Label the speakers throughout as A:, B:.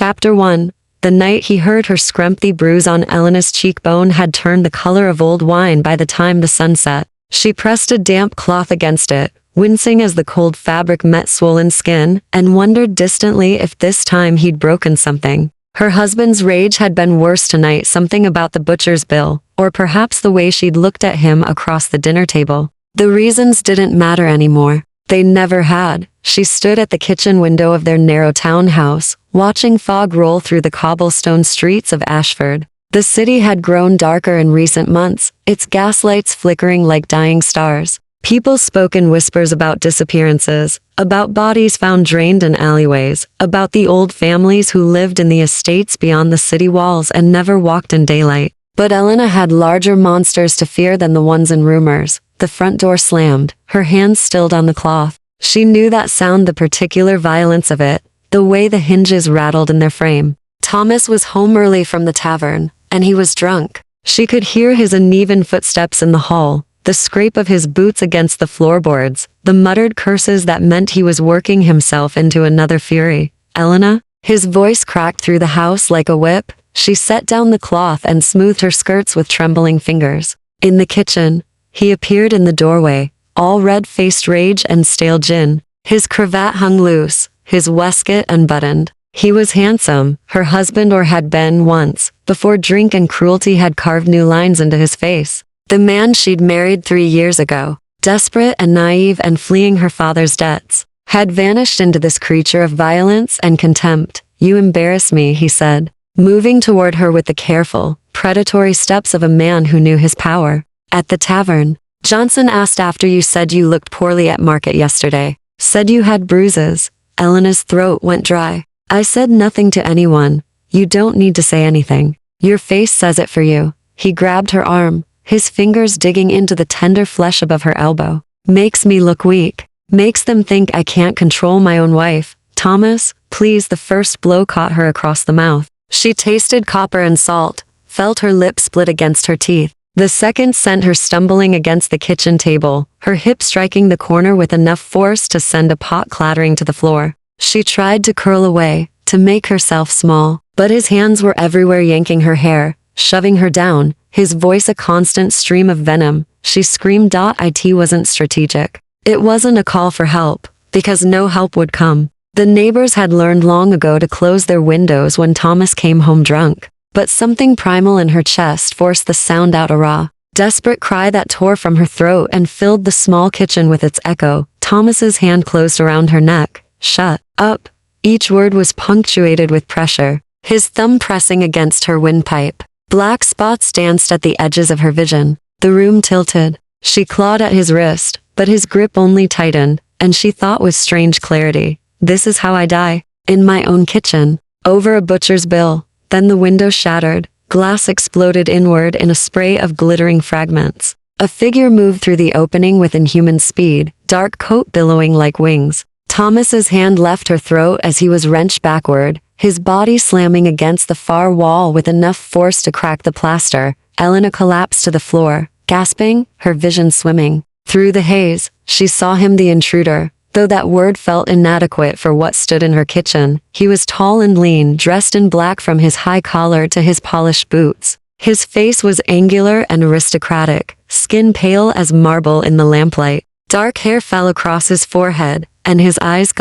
A: Chapter 1. The night he heard her scrumpy bruise on Elena's cheekbone had turned the color of old wine by the time the sun set. She pressed a damp cloth against it, wincing as the cold fabric met swollen skin, and wondered distantly if this time he'd broken something. Her husband's rage had been worse tonight, something about the butcher's bill, or perhaps the way she'd looked at him across the dinner table. The reasons didn't matter anymore. They never had. She stood at the kitchen window of their narrow townhouse, watching fog roll through the cobblestone streets of Ashford. The city had grown darker in recent months, its gaslights flickering like dying stars. People spoke in whispers about disappearances, about bodies found drained in alleyways, about the old families who lived in the estates beyond the city walls and never walked in daylight. But Elena had larger monsters to fear than the ones in rumors. The front door slammed, her hands stilled on the cloth. She knew that sound, the particular violence of it, the way the hinges rattled in their frame. Thomas was home early from the tavern, and he was drunk. She could hear his uneven footsteps in the hall, the scrape of his boots against the floorboards, the muttered curses that meant he was working himself into another fury. Elena? His voice cracked through the house like a whip. She set down the cloth and smoothed her skirts with trembling fingers. In the kitchen, he appeared in the doorway, all red-faced rage and stale gin. His cravat hung loose, his waistcoat unbuttoned. He was handsome, her husband, or had been once, before drink and cruelty had carved new lines into his face. The man she'd married 3 years ago, desperate and naive and fleeing her father's debts, had vanished into this creature of violence and contempt. "You embarrass me," he said, moving toward her with the careful, predatory steps of a man who knew his power. At the tavern, Johnson asked after you said you looked poorly at market yesterday. Said you had bruises. Elena's throat went dry. "I said nothing to anyone. You don't need to say anything. Your face says it for you." He grabbed her arm, his fingers digging into the tender flesh above her elbow. "Makes me look weak. Makes them think I can't control my own wife. Thomas, please." The first blow caught her across the mouth. She tasted copper and salt, felt her lips split against her teeth. The second sent her stumbling against the kitchen table, her hip striking the corner with enough force to send a pot clattering to the floor. She tried to curl away, to make herself small, but his hands were everywhere, yanking her hair, shoving her down, his voice a constant stream of venom. She screamed. It wasn't strategic. It wasn't a call for help, because no help would come. The neighbors had learned long ago to close their windows when Thomas came home drunk. But something primal in her chest forced the sound out, a raw, desperate cry that tore from her throat and filled the small kitchen with its echo. Thomas's hand closed around her neck. "Shut up." Each word was punctuated with pressure, his thumb pressing against her windpipe. Black spots danced at the edges of her vision. The room tilted. She clawed at his wrist, but his grip only tightened, and she thought with strange clarity, "This is how I die. In my own kitchen. Over a butcher's bill." Then the window shattered, glass exploded inward in a spray of glittering fragments. A figure moved through the opening with inhuman speed, dark coat billowing like wings. Thomas's hand left her throat as he was wrenched backward, his body slamming against the far wall with enough force to crack the plaster. Elena collapsed to the floor, gasping, her vision swimming. Through the haze, she saw him, the intruder. Though that word felt inadequate for what stood in her kitchen, he was tall and lean, dressed in black from his high collar to his polished boots. His face was angular and aristocratic, skin pale as marble in the lamplight. Dark hair fell across his forehead, and his eyes,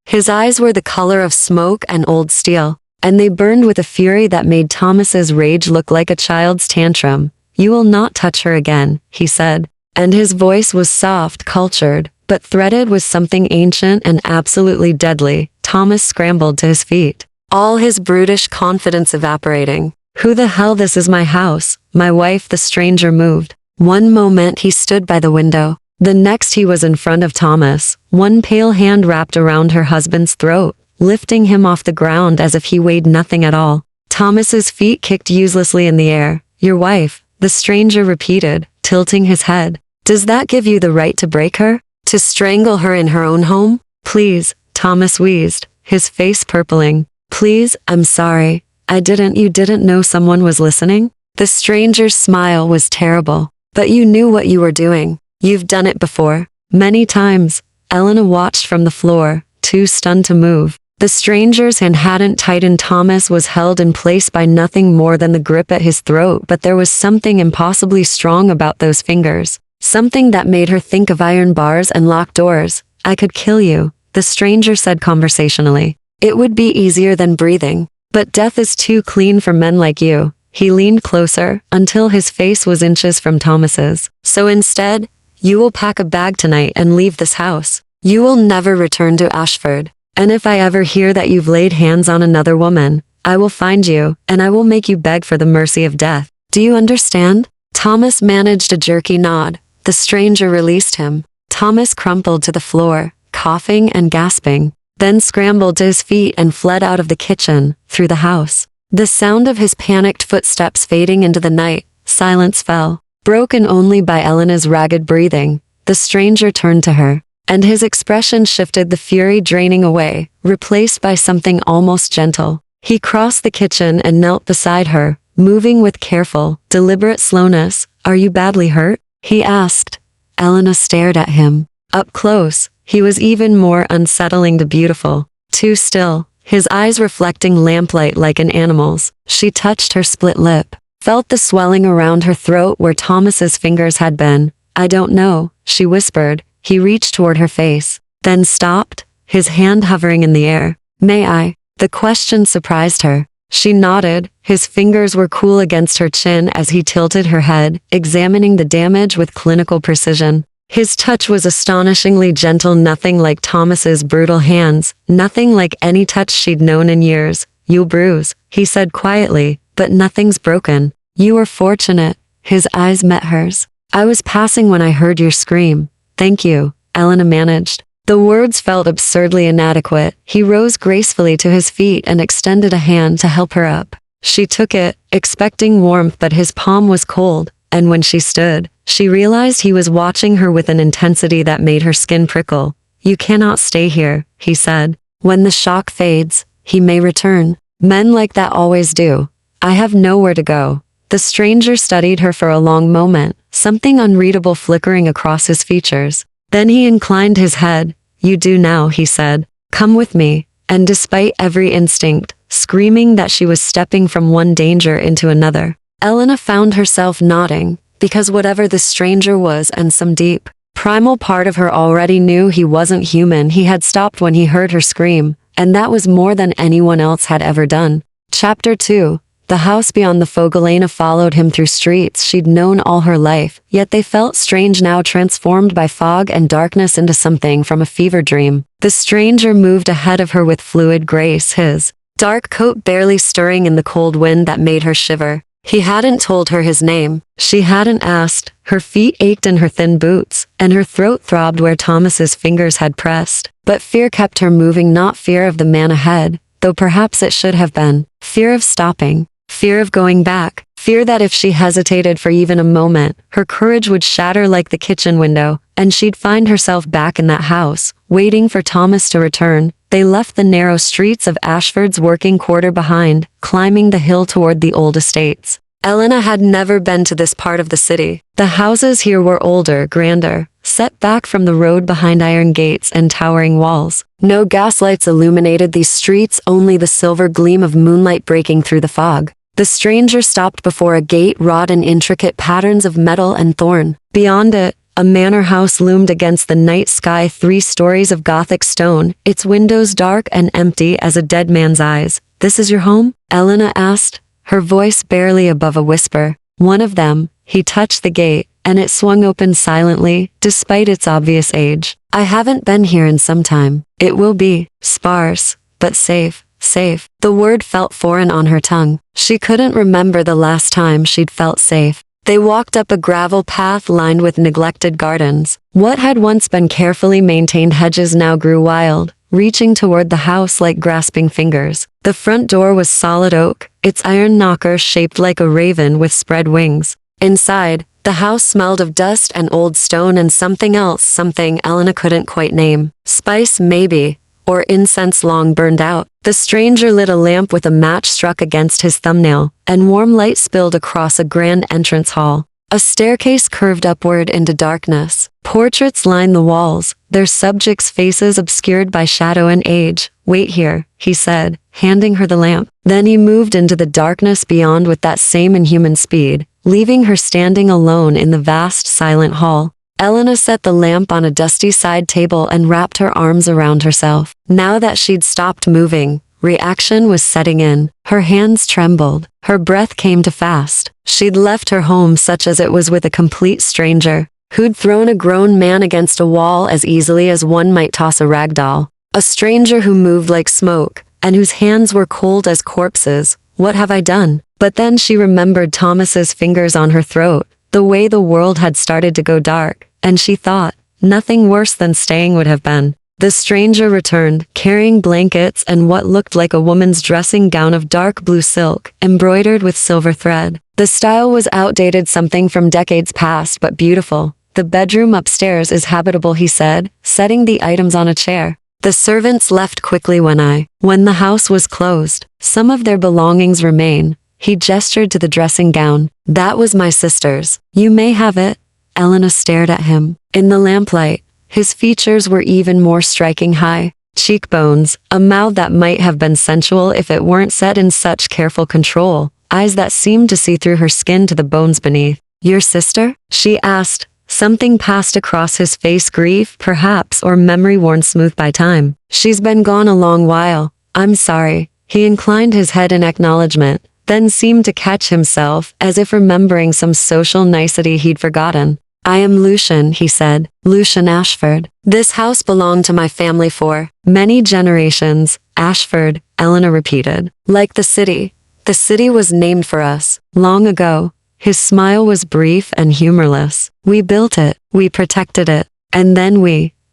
A: his eyes were the color of smoke and old steel, and they burned with a fury that made Thomas's rage look like a child's tantrum. "You will not touch her again," he said, and his voice was soft, cultured, but threaded with something ancient and absolutely deadly. Thomas scrambled to his feet, all his brutish confidence evaporating. "Who the hell? This is my house, my wife." The stranger moved. One moment he stood by the window. The next he was in front of Thomas, one pale hand wrapped around her husband's throat, lifting him off the ground as if he weighed nothing at all. Thomas's feet kicked uselessly in the air. "Your wife," the stranger repeated, tilting his head. "Does that give you the right to break her? To strangle her in her own home?" "Please," Thomas wheezed, his face purpling. "Please, I'm sorry. You didn't know someone was listening?" The stranger's smile was terrible. "But you knew what you were doing. You've done it before. Many times." Elena watched from the floor, too stunned to move. The stranger's hand hadn't tightened. Thomas was held in place by nothing more than the grip at his throat, but there was something impossibly strong about those fingers. Something that made her think of iron bars and locked doors. I could kill you, the stranger said conversationally. It would be easier than breathing. But death is too clean for men like you. He leaned closer, until his face was inches from Thomas's. So instead, you will pack a bag tonight and leave this house. You will never return to Ashford. And if I ever hear that you've laid hands on another woman, I will find you, and I will make you beg for the mercy of death. Do you understand? Thomas managed a jerky nod. The stranger released him. Thomas crumpled to the floor, coughing and gasping, then scrambled to his feet and fled out of the kitchen, through the house. The sound of his panicked footsteps fading into the night, silence fell, broken only by Elena's ragged breathing. The stranger turned to her, and his expression shifted, the fury draining away, replaced by something almost gentle. He crossed the kitchen and knelt beside her, moving with careful, deliberate slowness. Are you badly hurt? He asked. Elena stared at him. Up close, he was even more unsettling to beautiful. Too still, his eyes reflecting lamplight like an animal's. She touched her split lip, felt the swelling around her throat where Thomas's fingers had been. I don't know, she whispered. He reached toward her face, then stopped, his hand hovering in the air. May I? The question surprised her. She nodded, his fingers were cool against her chin as he tilted her head, examining the damage with clinical precision. His touch was astonishingly gentle, nothing like Thomas's brutal hands, nothing like any touch she'd known in years. You'll bruise, he said quietly, but nothing's broken. You were fortunate. His eyes met hers. I was passing when I heard your scream. Thank you, Elena managed. The words felt absurdly inadequate. He rose gracefully to his feet and extended a hand to help her up. She took it, expecting warmth, but his palm was cold, and when she stood, she realized he was watching her with an intensity that made her skin prickle. You cannot stay here, he said. When the shock fades, he may return. Men like that always do. I have nowhere to go. The stranger studied her for a long moment, something unreadable flickering across his features. Then he inclined his head. You do now, he said. Come with me. And despite every instinct, screaming that she was stepping from one danger into another, Elena found herself nodding, because whatever the stranger was, and some deep, primal part of her already knew he wasn't human. He had stopped when he heard her scream, and that was more than anyone else had ever done. Chapter 2. The house beyond the fog. Elena followed him through streets she'd known all her life, yet they felt strange now, transformed by fog and darkness into something from a fever dream. The stranger moved ahead of her with fluid grace, his dark coat barely stirring in the cold wind that made her shiver. He hadn't told her his name. She hadn't asked. Her feet ached in her thin boots, and her throat throbbed where Thomas's fingers had pressed. But fear kept her moving, not fear of the man ahead, though perhaps it should have been. Fear of stopping. Fear of going back. Fear that if she hesitated for even a moment, her courage would shatter like the kitchen window, and she'd find herself back in that house, waiting for Thomas to return. They left the narrow streets of Ashford's working quarter behind, climbing the hill toward the old estates. Elena had never been to this part of the city. The houses here were older, grander, set back from the road behind iron gates and towering walls. No gaslights illuminated these streets, only the silver gleam of moonlight breaking through the fog. The stranger stopped before a gate wrought in intricate patterns of metal and thorn. Beyond it, a manor house loomed against the night sky, 3 stories of Gothic stone, its windows dark and empty as a dead man's eyes. This is your home? Elena asked, her voice barely above a whisper. One of them. He touched the gate, and it swung open silently, despite its obvious age. I haven't been here in some time. It will be sparse, but safe. Safe. The word felt foreign on her tongue. She couldn't remember the last time she'd felt safe. They walked up a gravel path lined with neglected gardens. What had once been carefully maintained hedges now grew wild, reaching toward the house like grasping fingers. The front door was solid oak, its iron knocker shaped like a raven with spread wings. Inside, the house smelled of dust and old stone and something else, something Elena couldn't quite name. Spice, maybe. Or incense long burned out. The stranger lit a lamp with a match struck against his thumbnail, and warm light spilled across a grand entrance hall. A staircase curved upward into darkness. Portraits lined the walls, their subjects' faces obscured by shadow and age. "Wait here," he said, handing her the lamp. Then he moved into the darkness beyond with that same inhuman speed, leaving her standing alone in the vast, silent hall. Elena set the lamp on a dusty side table and wrapped her arms around herself. Now that she'd stopped moving, reaction was setting in. Her hands trembled. Her breath came too fast. She'd left her home such as it was with a complete stranger, who'd thrown a grown man against a wall as easily as one might toss a rag doll. A stranger who moved like smoke, and whose hands were cold as corpses. What have I done? But then she remembered Thomas's fingers on her throat, the way the world had started to go dark, and she thought, nothing worse than staying would have been. The stranger returned, carrying blankets and what looked like a woman's dressing gown of dark blue silk, embroidered with silver thread. The style was outdated, something from decades past, but beautiful. "The bedroom upstairs is habitable," he said, setting the items on a chair. "The servants left quickly when the house was closed. Some of their belongings remain." He gestured to the dressing gown. "That was my sister's. You may have it." Elena stared at him. In the lamplight, his features were even more striking: high cheekbones, a mouth that might have been sensual if it weren't set in such careful control, eyes that seemed to see through her skin to the bones beneath. "Your sister?" she asked. Something passed across his face, grief, perhaps, or memory worn smooth by time. "She's been gone a long while. I'm sorry." He inclined his head in acknowledgement, then seemed to catch himself, as if remembering some social nicety he'd forgotten. "I am Lucian," he said. "Lucian Ashford. This house belonged to my family for many generations." "Ashford," Elena repeated. "Like the city. The city was named for us, long ago." His smile was brief and humorless. "We built it, we protected it, and then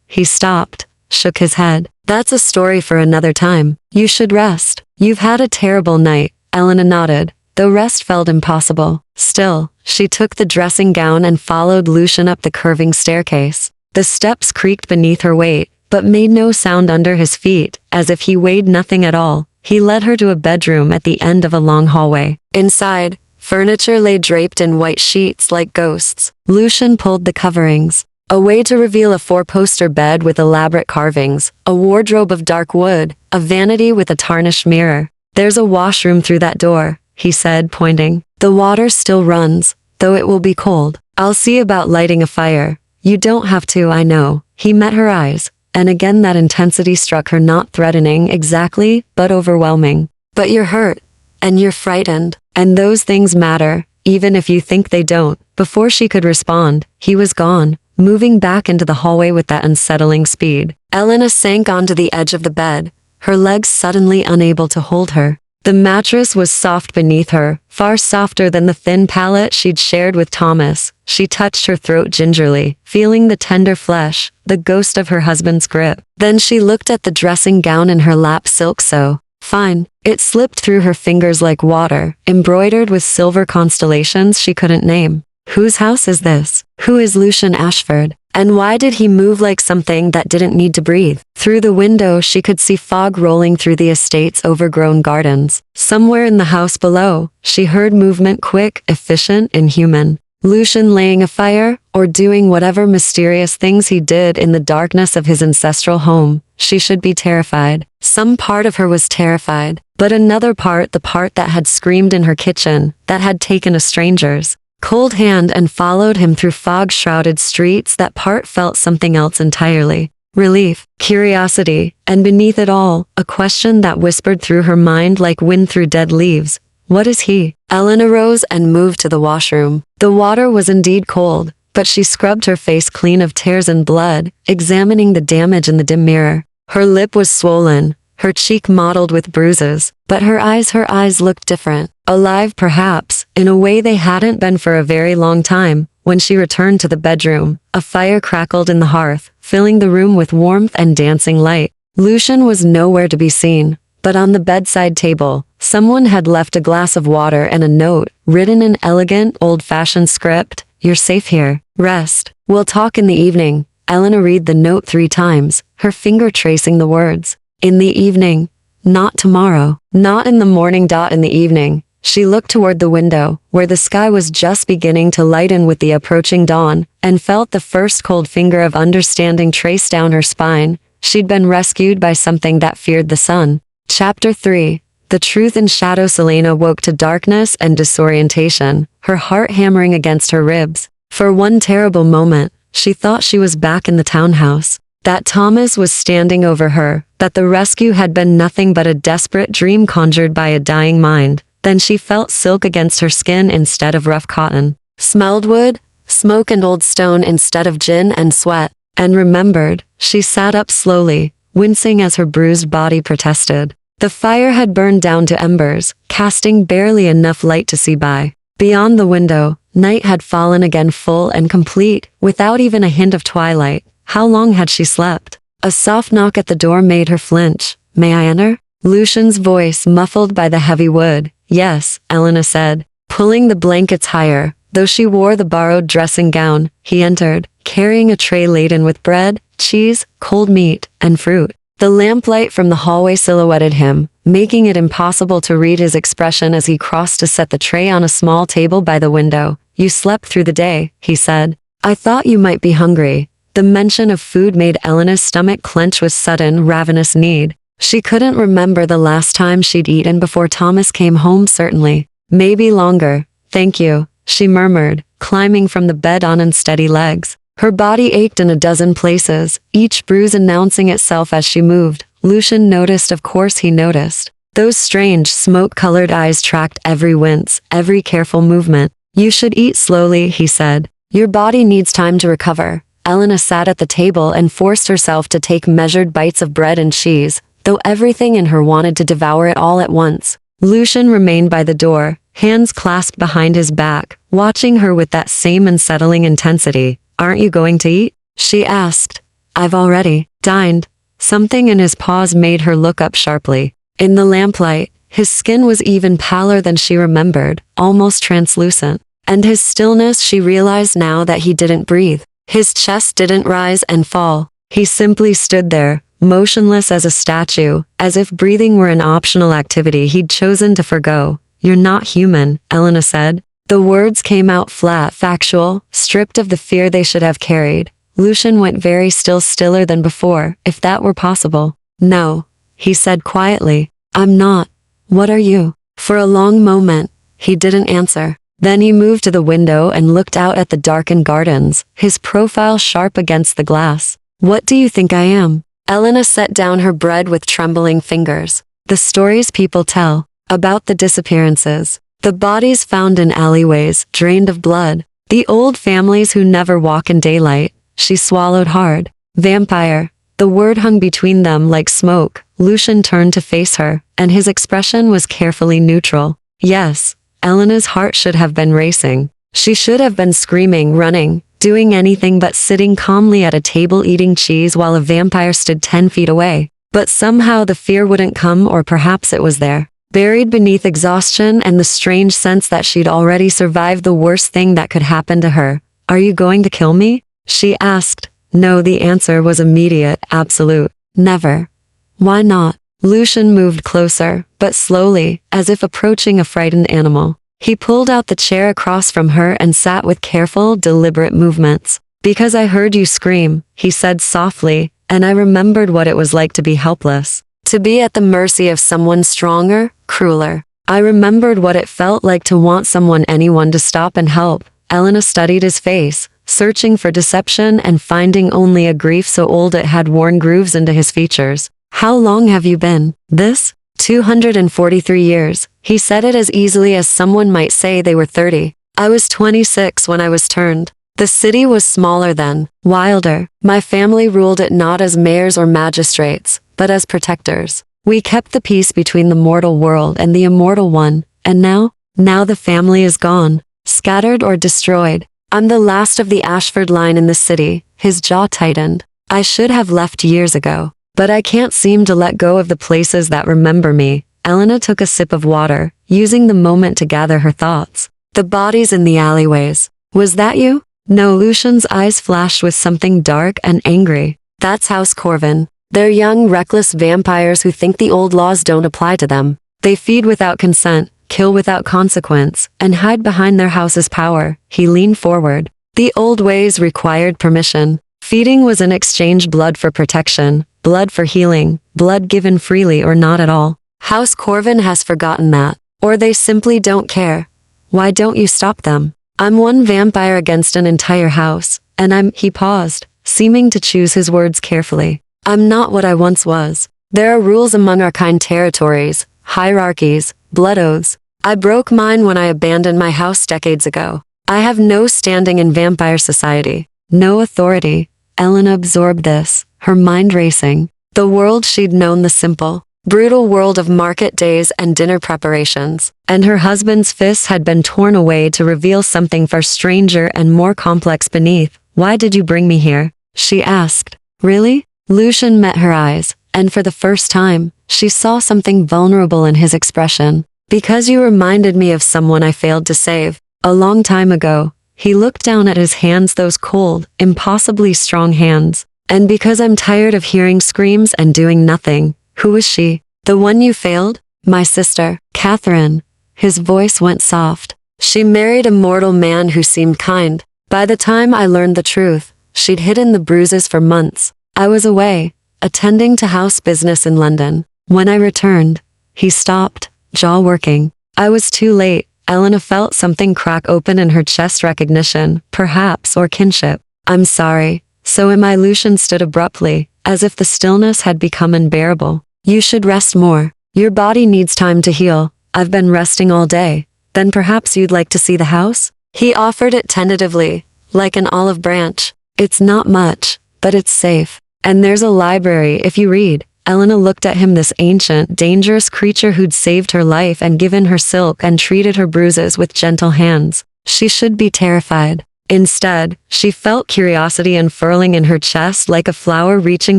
A: He stopped, shook his head. "That's a story for another time. You should rest. You've had a terrible night." Elena nodded, though rest felt impossible. Still, she took the dressing gown and followed Lucian up the curving staircase. The steps creaked beneath her weight, but made no sound under his feet, as if he weighed nothing at all. He led her to a bedroom at the end of a long hallway. Inside, furniture lay draped in white sheets like ghosts. Lucian pulled the coverings away to reveal a four-poster bed with elaborate carvings, a wardrobe of dark wood, a vanity with a tarnished mirror. "There's a washroom through that door," he said, pointing. "The water still runs, though it will be cold. I'll see about lighting a fire." "You don't have to, I know." He met her eyes, and again that intensity struck her, not threatening exactly, but overwhelming. "But you're hurt, and you're frightened, and those things matter, even if you think they don't." Before she could respond, he was gone, moving back into the hallway with that unsettling speed. Elena sank onto the edge of the bed, her legs suddenly unable to hold her. The mattress was soft beneath her, far softer than the thin pallet she'd shared with Thomas. She touched her throat gingerly, feeling the tender flesh, the ghost of her husband's grip. Then she looked at the dressing gown in her lap, silk so fine. It slipped through her fingers like water, embroidered with silver constellations she couldn't name. Whose house is this? Who is Lucian Ashford? And why did he move like something that didn't need to breathe? Through the window she could see fog rolling through the estate's overgrown gardens. Somewhere in the house below, she heard movement, quick, efficient, inhuman. Lucian laying a fire, or doing whatever mysterious things he did in the darkness of his ancestral home. She should be terrified. Some part of her was terrified, but another part, the part that had screamed in her kitchen, that had taken a stranger's cold hand and followed him through fog-shrouded streets, that part felt something else entirely. Relief, curiosity, and beneath it all, a question that whispered through her mind like wind through dead leaves. What is he? Elena rose and moved to the washroom. The water was indeed cold, but she scrubbed her face clean of tears and blood, examining the damage in the dim mirror. Her lip was swollen, her cheek mottled with bruises, but her eyes looked different. Alive perhaps, in a way they hadn't been for a very long time. When she returned to the bedroom, a fire crackled in the hearth, filling the room with warmth and dancing light. Lucian was nowhere to be seen, but on the bedside table, someone had left a glass of water and a note, written in elegant, old-fashioned script. "You're safe here. Rest. We'll talk in the evening." Elena read the note 3 times, her finger tracing the words. In the evening. Not tomorrow. Not in the morning. In the evening. She looked toward the window, where the sky was just beginning to lighten with the approaching dawn, and felt the first cold finger of understanding trace down her spine. She'd been rescued by something that feared the sun. Chapter 3. The Truth in Shadow. Selena woke to darkness and disorientation, her heart hammering against her ribs. For one terrible moment, she thought she was back in the townhouse, that Thomas was standing over her, that the rescue had been nothing but a desperate dream conjured by a dying mind. Then she felt silk against her skin instead of rough cotton, smelled wood, smoke and old stone instead of gin and sweat, and remembered. She sat up slowly, wincing as her bruised body protested. The fire had burned down to embers, casting barely enough light to see by. Beyond the window, night had fallen again, full and complete, without even a hint of twilight. How long had she slept? A soft knock at the door made her flinch. "May I enter?" Lucian's voice muffled by the heavy wood. "Yes," Elena said, pulling the blankets higher. Though she wore the borrowed dressing gown, he entered, carrying a tray laden with bread, cheese, cold meat, and fruit. The lamplight from the hallway silhouetted him, making it impossible to read his expression as he crossed to set the tray on a small table by the window. "You slept through the day," he said. "I thought you might be hungry." The mention of food made Elena's stomach clench with sudden, ravenous need. She couldn't remember the last time she'd eaten before Thomas came home. Certainly. Maybe longer. "Thank you," she murmured, climbing from the bed on unsteady legs. Her body ached in a dozen places, each bruise announcing itself as she moved. Lucian noticed. Of course he noticed. Those strange, smoke-colored eyes tracked every wince, every careful movement. "You should eat slowly," he said. "Your body needs time to recover." Elena sat at the table and forced herself to take measured bites of bread and cheese, though everything in her wanted to devour it all at once. Lucian remained by the door, hands clasped behind his back, watching her with that same unsettling intensity. "Aren't you going to eat?" she asked. "I've already dined." Something in his pause made her look up sharply. In the lamplight, his skin was even paler than she remembered, almost translucent. And his stillness, she realized now that he didn't breathe. His chest didn't rise and fall. He simply stood there, motionless as a statue, as if breathing were an optional activity he'd chosen to forgo. "You're not human," Elena said. The words came out flat, factual, stripped of the fear they should have carried. Lucian went very still, stiller than before, if that were possible. "No," he said quietly. "I'm not. What are you?" For a long moment, he didn't answer. Then he moved to the window and looked out at the darkened gardens, his profile sharp against the glass. "What do you think I am?" Elena set down her bread with trembling fingers. "The stories people tell, about the disappearances. The bodies found in alleyways, drained of blood. The old families who never walk in daylight." She swallowed hard. "Vampire." The word hung between them like smoke. Lucian turned to face her, and his expression was carefully neutral. "Yes." Elena's heart should have been racing. She should have been screaming, running, doing anything but sitting calmly at a table eating cheese while a vampire stood 10 feet away. But somehow the fear wouldn't come, or perhaps it was there, buried beneath exhaustion and the strange sense that she'd already survived the worst thing that could happen to her. "Are you going to kill me?" she asked. No, the answer was immediate, absolute. "Never." "Why not?" Lucian moved closer, but slowly, as if approaching a frightened animal. He pulled out the chair across from her and sat with careful, deliberate movements. "Because I heard you scream," he said softly, "and I remembered what it was like to be helpless. To be at the mercy of someone stronger, crueler. I remembered what it felt like to want someone, anyone, to stop and help." Elena studied his face, searching for deception and finding only a grief so old it had worn grooves into his features. "How long have you been this?" 243 years. He said it as easily as someone might say they were 30. "I was 26 when I was turned. The city was smaller then, wilder. My family ruled it not as mayors or magistrates, but as protectors. We kept the peace between the mortal world and the immortal one. And now the family is gone, scattered or destroyed. I'm the last of the Ashford line in the city." His jaw tightened. "I should have left years ago. But I can't seem to let go of the places that remember me." Elena took a sip of water, using the moment to gather her thoughts. "The bodies in the alleyways. Was that you?" No, Lucian's eyes flashed with something dark and angry. "That's House Corvin. They're young, reckless vampires who think the old laws don't apply to them. They feed without consent, kill without consequence, and hide behind their house's power. He leaned forward. The old ways required permission. Feeding was in exchange blood for protection, blood for healing, blood given freely or not at all. House Corvin has forgotten that. Or they simply don't care. Why don't you stop them? I'm one vampire against an entire house, and he paused, seeming to choose his words carefully. I'm not what I once was. There are rules among our kind territories, hierarchies, blood oaths. I broke mine when I abandoned my house decades ago. I have no standing in vampire society, no authority. Elena absorbed this, her mind racing. The world she'd known, the simple, brutal world of market days and dinner preparations, and her husband's fists had been torn away to reveal something far stranger and more complex beneath. Why did you bring me here? She asked. Really? Lucian met her eyes, and for the first time, she saw something vulnerable in his expression. Because you reminded me of someone I failed to save. A long time ago. He looked down at his hands, those cold, impossibly strong hands. And because I'm tired of hearing screams and doing nothing. Who is she? The one you failed? My sister, Catherine. His voice went soft. She married a mortal man who seemed kind. By the time I learned the truth, she'd hidden the bruises for months. I was away, attending to house business in London. When I returned, he stopped, jaw working. I was too late. Elena felt something crack open in her chest, recognition, perhaps, or kinship. I'm sorry. So am I. Lucian stood abruptly, as if the stillness had become unbearable. You should rest more. Your body needs time to heal. I've been resting all day. Then perhaps you'd like to see the house? He offered it tentatively, like an olive branch. It's not much, but it's safe. And there's a library if you read. Elena looked at him, this ancient, dangerous creature who'd saved her life and given her silk and treated her bruises with gentle hands. She should be terrified. Instead, she felt curiosity unfurling in her chest like a flower reaching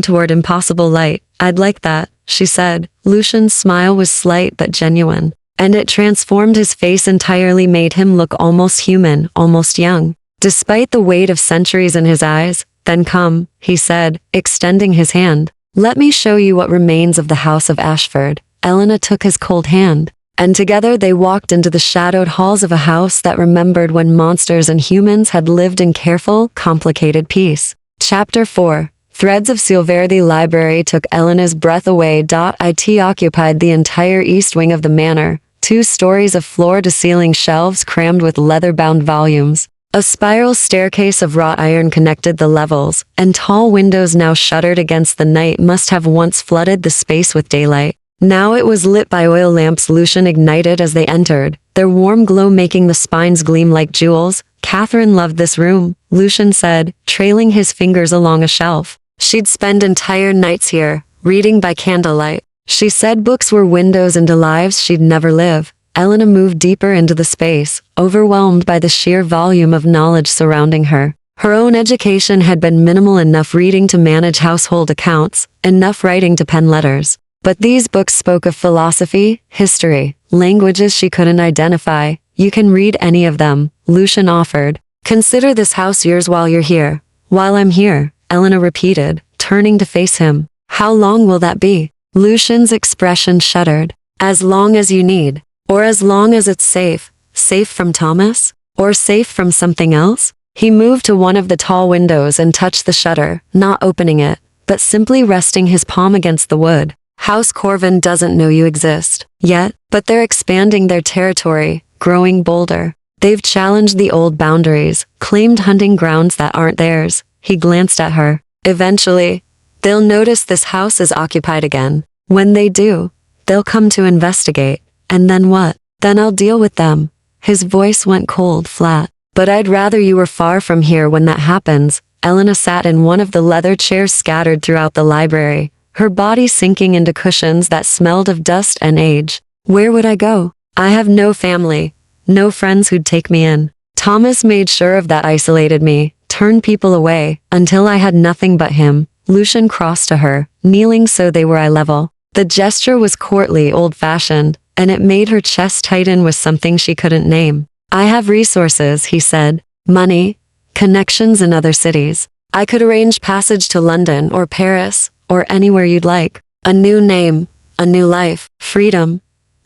A: toward impossible light. I'd like that, she said. Lucian's smile was slight but genuine, and it transformed his face entirely, made him look almost human, almost young, despite the weight of centuries in his eyes. Then come, he said, extending his hand. Let me show you what remains of the House of Ashford. Elena took his cold hand, and together they walked into the shadowed halls of a house that remembered when monsters and humans had lived in careful, complicated peace. Chapter 4. Threads of Silver. The library took Elena's breath away. It occupied the entire east wing of the manor, 2 stories of floor-to-ceiling shelves crammed with leather-bound volumes. A spiral staircase of wrought iron connected the levels, and tall windows now shuttered against the night must have once flooded the space with daylight. Now it was lit by oil lamps Lucian ignited as they entered, their warm glow making the spines gleam like jewels. Catherine loved this room, Lucian said, trailing his fingers along a shelf. She'd spend entire nights here, reading by candlelight. She said books were windows into lives she'd never live. Elena moved deeper into the space, overwhelmed by the sheer volume of knowledge surrounding her. Her own education had been minimal, enough reading to manage household accounts, enough writing to pen letters. But these books spoke of philosophy, history, languages she couldn't identify. You can read any of them, Lucian offered. Consider this house yours while you're here. While I'm here, Elena repeated, turning to face him. How long will that be? Lucian's expression shuddered. As long as you need. Or as long as it's safe. Safe from Thomas? Or safe from something else? He moved to one of the tall windows and touched the shutter, not opening it, but simply resting his palm against the wood. House Corvin doesn't know you exist yet, but they're expanding their territory, growing bolder. They've challenged the old boundaries, claimed hunting grounds that aren't theirs. He glanced at her. Eventually, they'll notice this house is occupied again. When they do, they'll come to investigate. And then what? Then I'll deal with them. His voice went cold, flat. But I'd rather you were far from here when that happens. Elena sat in one of the leather chairs scattered throughout the library, her body sinking into cushions that smelled of dust and age. Where would I go? I have no family, no friends who'd take me in. Thomas made sure of that, isolated me, turned people away, until I had nothing but him. Lucian crossed to her, kneeling so they were eye level. The gesture was courtly, old-fashioned, and it made her chest tighten with something she couldn't name. I have resources, he said. Money, connections in other cities. I could arrange passage to London or Paris, or anywhere you'd like. A new name, a new life, freedom.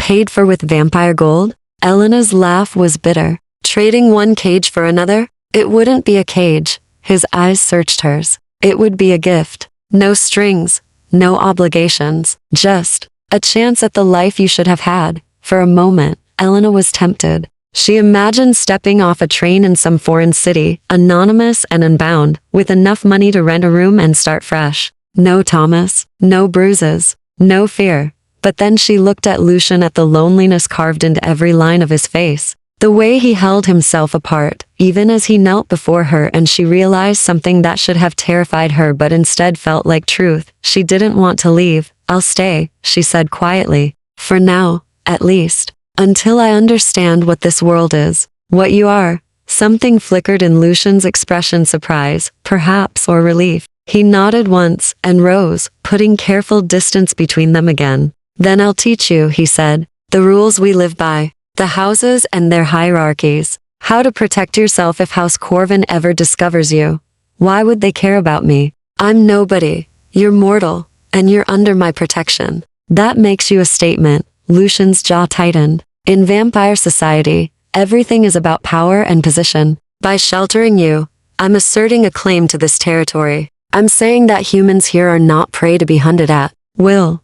A: Paid for with vampire gold? Elena's laugh was bitter. Trading one cage for another? It wouldn't be a cage. His eyes searched hers. It would be a gift. No strings, no obligations, just a chance at the life you should have had. For a moment, Elena was tempted. She imagined stepping off a train in some foreign city, anonymous and unbound, with enough money to rent a room and start fresh. No Thomas, no bruises, no fear. But then she looked at Lucian, at the loneliness carved into every line of his face, the way he held himself apart, even as he knelt before her, and she realized something that should have terrified her but instead felt like truth. She didn't want to leave. I'll stay, she said quietly. For now, at least. Until I understand what this world is. What you are. Something flickered in Lucian's expression, surprise, perhaps, or relief. He nodded once and rose, putting careful distance between them again. Then I'll teach you, he said, the rules we live by. The houses and their hierarchies. How to protect yourself if House Corvin ever discovers you. Why would they care about me? I'm nobody. You're mortal, and you're under my protection. That makes you a statement. Lucian's jaw tightened. In vampire society, everything is about power and position. By sheltering you, I'm asserting a claim to this territory. I'm saying that humans here are not prey to be hunted at will.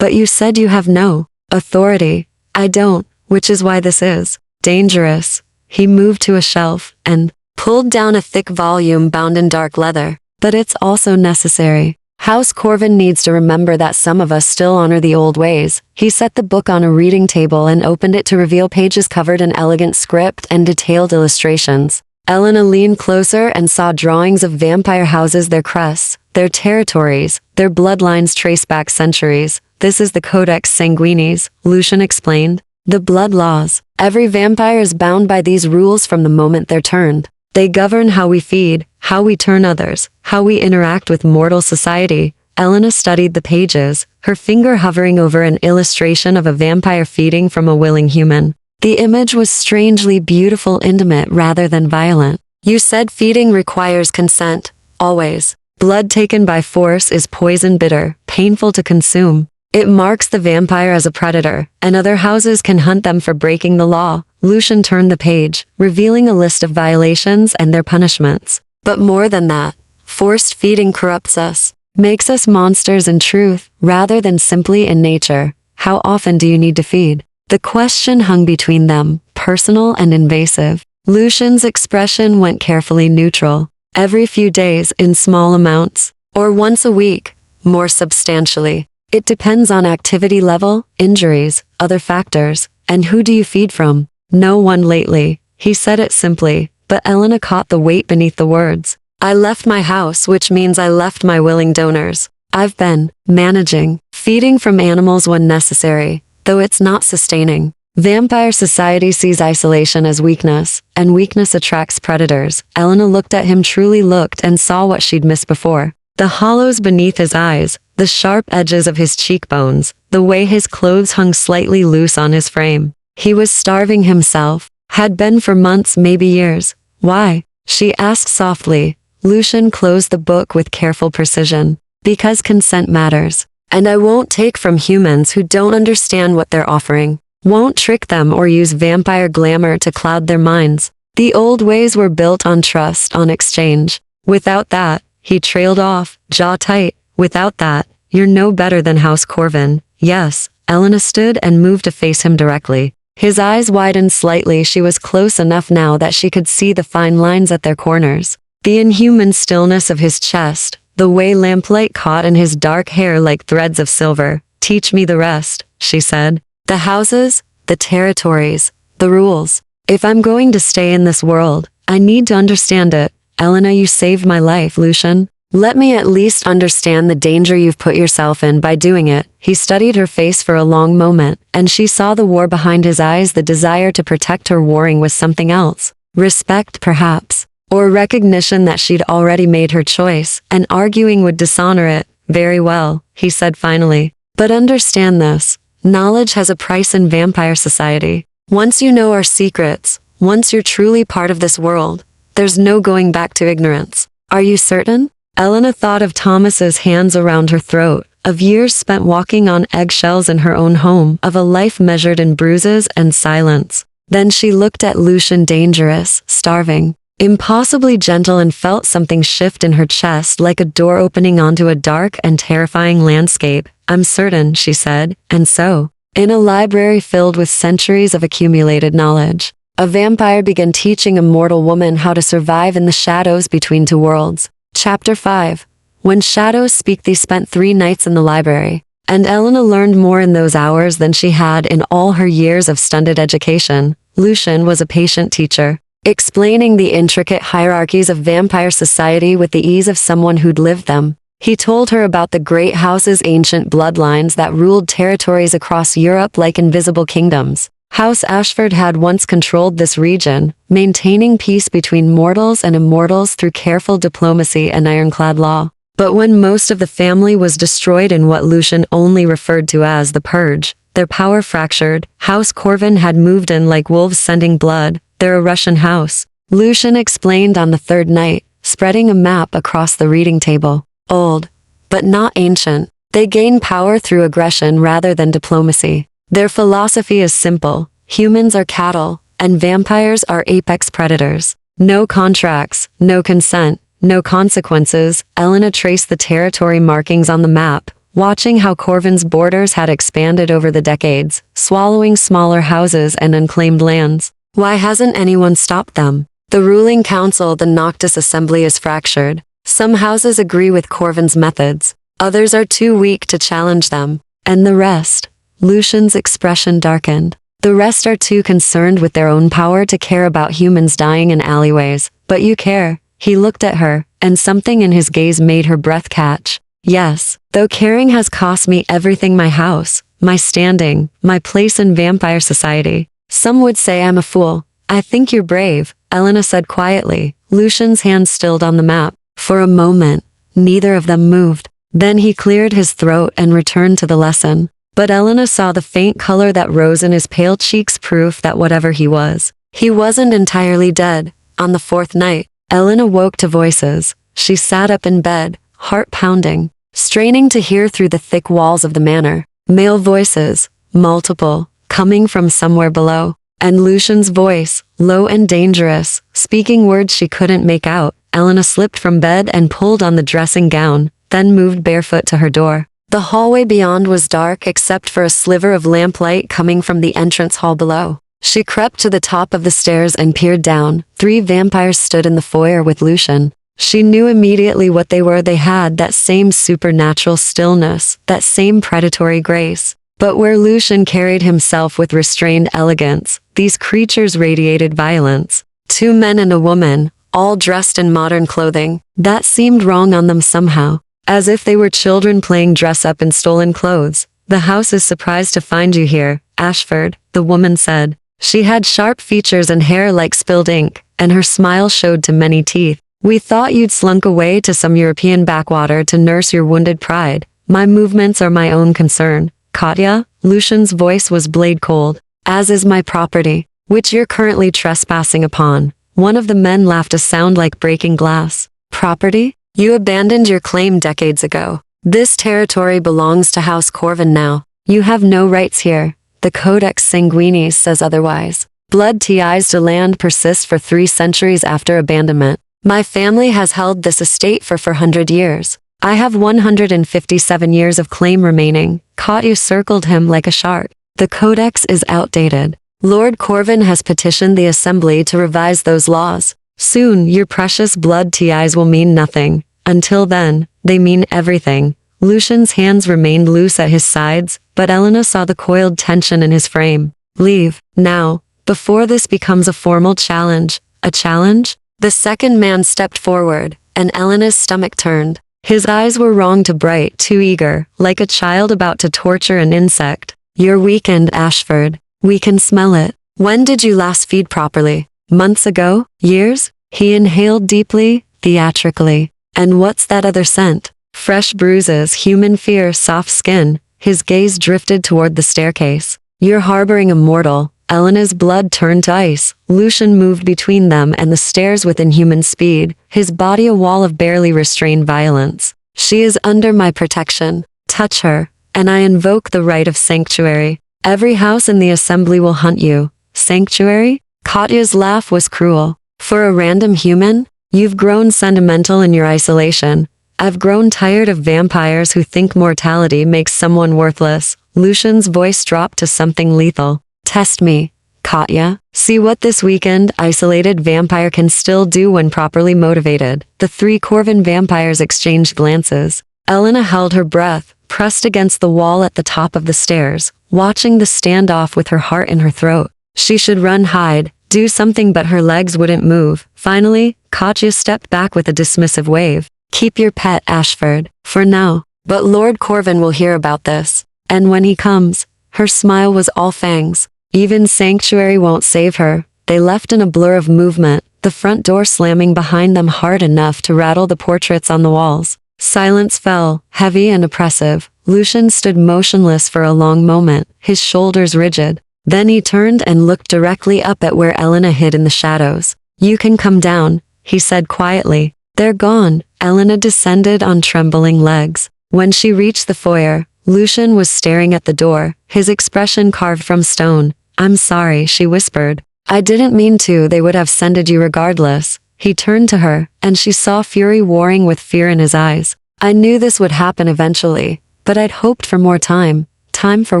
A: But you said you have no authority. I don't, which is why this is dangerous. He moved to a shelf and pulled down a thick volume bound in dark leather. But it's also necessary. House Corvin needs to remember that some of us still honor the old ways. He set the book on a reading table and opened it to reveal pages covered in elegant script and detailed illustrations. Elena leaned closer and saw drawings of vampire houses, their crests, their territories, their bloodlines traced back centuries. This is the Codex Sanguinis, Lucian explained. The blood laws. Every vampire is bound by these rules from the moment they're turned. They govern how we feed, how we turn others, how we interact with mortal society. Elena studied the pages, her finger hovering over an illustration of a vampire feeding from a willing human. The image was strangely beautiful, intimate rather than violent. You said feeding requires consent, always. Blood taken by force is poison, bitter, painful to consume. It marks the vampire as a predator, and other houses can hunt them for breaking the law. Lucian turned the page, revealing a list of violations and their punishments. But more than that, forced feeding corrupts us, makes us monsters in truth, rather than simply in nature. How often do you need to feed? The question hung between them, personal and invasive. Lucian's expression went carefully neutral. Every few days, in small amounts, or once a week, more substantially. It depends on activity level, injuries, other factors. And who do you feed from? No one lately. He said it simply, but Elena caught the weight beneath the words. I left my house, which means I left my willing donors. I've been managing, feeding from animals when necessary, though it's not sustaining. Vampire society sees isolation as weakness, and weakness attracts predators. Elena looked at him, truly looked, and saw what she'd missed before. The hollows beneath his eyes, the sharp edges of his cheekbones, the way his clothes hung slightly loose on his frame. He was starving himself, had been for months, maybe years. Why? She asked softly. Lucian closed the book with careful precision. Because consent matters. And I won't take from humans who don't understand what they're offering. Won't trick them or use vampire glamour to cloud their minds. The old ways were built on trust, on exchange. Without that, he trailed off, jaw tight. Without that, you're no better than House Corvin. Yes, Elena stood and moved to face him directly. His eyes widened slightly. She was close enough now that she could see the fine lines at their corners. The inhuman stillness of his chest, the way lamplight caught in his dark hair like threads of silver. Teach me the rest, she said. The houses, the territories, the rules. If I'm going to stay in this world, I need to understand it. Elena, you saved my life, Lucian. Let me at least understand the danger you've put yourself in by doing it. He studied her face for a long moment, and she saw the war behind his eyes, the desire to protect her warring with something else. Respect, perhaps. Or recognition that she'd already made her choice, and arguing would dishonor it. Very well, he said finally. But understand this. Knowledge has a price in vampire society. Once you know our secrets, once you're truly part of this world, there's no going back to ignorance. Are you certain? Elena thought of Thomas's hands around her throat, of years spent walking on eggshells in her own home, of a life measured in bruises and silence. Then she looked at Lucian, dangerous, starving, impossibly gentle, and felt something shift in her chest, like a door opening onto a dark and terrifying landscape. "I'm certain," she said, and so, in a library filled with centuries of accumulated knowledge, a vampire began teaching a mortal woman how to survive in the shadows between two worlds. Chapter 5. When shadows speak. They spent 3 nights in the library, and Elena learned more in those hours than she had in all her years of stunted education. Lucian was a patient teacher, explaining the intricate hierarchies of vampire society with the ease of someone who'd lived them. He told her about the great houses, ancient bloodlines that ruled territories across Europe like invisible kingdoms. House Ashford had once controlled this region, maintaining peace between mortals and immortals through careful diplomacy and ironclad law. But when most of the family was destroyed in what Lucian only referred to as the Purge, their power fractured. House Corvin had moved in like wolves scenting blood. They're a Russian house, Lucian explained on the 3rd night, spreading a map across the reading table. Old, but not ancient. They gain power through aggression rather than diplomacy. Their philosophy is simple: humans are cattle, and vampires are apex predators. No contracts, no consent, no consequences. Elena traced the territory markings on the map, watching how Corvin's borders had expanded over the decades, swallowing smaller houses and unclaimed lands. Why hasn't anyone stopped them? The ruling council, the Noctis Assembly, is fractured. Some houses agree with Corvin's methods, others are too weak to challenge them. And the rest? Lucian's expression darkened. The rest are too concerned with their own power to care about humans dying in alleyways. But you care. He looked at her, and something in his gaze made her breath catch. Yes, though caring has cost me everything: my house, my standing, my place in vampire society. Some would say I'm a fool. I think you're brave, Elena said quietly. Lucian's hand stilled on the map. For a moment, neither of them moved. Then he cleared his throat and returned to the lesson. But Elena saw the faint color that rose in his pale cheeks, proof that whatever he was, he wasn't entirely dead. On the 4th night, Elena woke to voices. She sat up in bed, heart pounding, straining to hear through the thick walls of the manor. Male voices, multiple, coming from somewhere below. And Lucian's voice, low and dangerous, speaking words she couldn't make out. Elena slipped from bed and pulled on the dressing gown, then moved barefoot to her door. The hallway beyond was dark except for a sliver of lamplight coming from the entrance hall below. She crept to the top of the stairs and peered down. 3 vampires stood in the foyer with Lucian. She knew immediately what they were. They had that same supernatural stillness, that same predatory grace. But where Lucian carried himself with restrained elegance, these creatures radiated violence. 2 men and a woman, all dressed in modern clothing, that seemed wrong on them somehow, as if they were children playing dress-up in stolen clothes. "The house is surprised to find you here, Ashford," the woman said. She had sharp features and hair like spilled ink, and her smile showed to many teeth. "We thought you'd slunk away to some European backwater to nurse your wounded pride. My movements are my own concern, Katya." Lucian's voice was blade cold. "As is my property, which you're currently trespassing upon." One of the men laughed, a sound like breaking glass. "Property? You abandoned your claim decades ago. This territory belongs to House Corvin now. You have no rights here. The Codex Sanguinis says otherwise. Blood ties to land persist for 3 centuries after abandonment. My family has held this estate for 400 years. I have 157 years of claim remaining." Katya circled him like a shark. "The Codex is outdated. Lord Corvin has petitioned the Assembly to revise those laws. Soon, your precious blood ties will mean nothing. Until then, they mean everything." Lucian's hands remained loose at his sides, but Elena saw the coiled tension in his frame. "Leave, now, before this becomes a formal challenge." "A challenge?" The second man stepped forward, and Elena's stomach turned. His eyes were wrong too bright, too eager, like a child about to torture an insect. "You're weakened, Ashford. We can smell it. When did you last feed properly? Months ago? Years?" He inhaled deeply, theatrically. "And what's that other scent?" "Fresh bruises, human fear, soft skin." His gaze drifted toward the staircase. "You're harboring a mortal." Elena's blood turned to ice. Lucian moved between them and the stairs with inhuman speed, his body a wall of barely restrained violence. "She is under my protection." touch her, and I invoke the right of sanctuary. Every house in the assembly will hunt you. Sanctuary? Katya's laugh was cruel. For a random human? You've grown sentimental in your isolation. I've grown tired of vampires who think mortality makes someone worthless. Lucian's voice dropped to something lethal. Test me, Katya. See what this weekend isolated vampire can still do when properly motivated. The 3 Corvin vampires exchanged glances. Elena held her breath, pressed against the wall at the top of the stairs, watching the standoff with her heart in her throat. She should run, hide, do something, but her legs wouldn't move. Finally, Katya stepped back with a dismissive wave. Keep your pet, Ashford, for now. But Lord Corvin will hear about this. And when he comes, her smile was all fangs. Even sanctuary won't save her. They left in a blur of movement, the front door slamming behind them hard enough to rattle the portraits on the walls. Silence fell, heavy and oppressive. Lucian stood motionless for a long moment, his shoulders rigid. Then he turned and looked directly up at where Elena hid in the shadows. You can come down, he said quietly. They're gone. Elena descended on trembling legs. When she reached the foyer, Lucian was staring at the door, his expression carved from stone. I'm sorry, she whispered. I didn't mean to, they would have sended you regardless. He turned to her, and she saw fury warring with fear in his eyes. I knew this would happen eventually, but I'd hoped for more time. Time for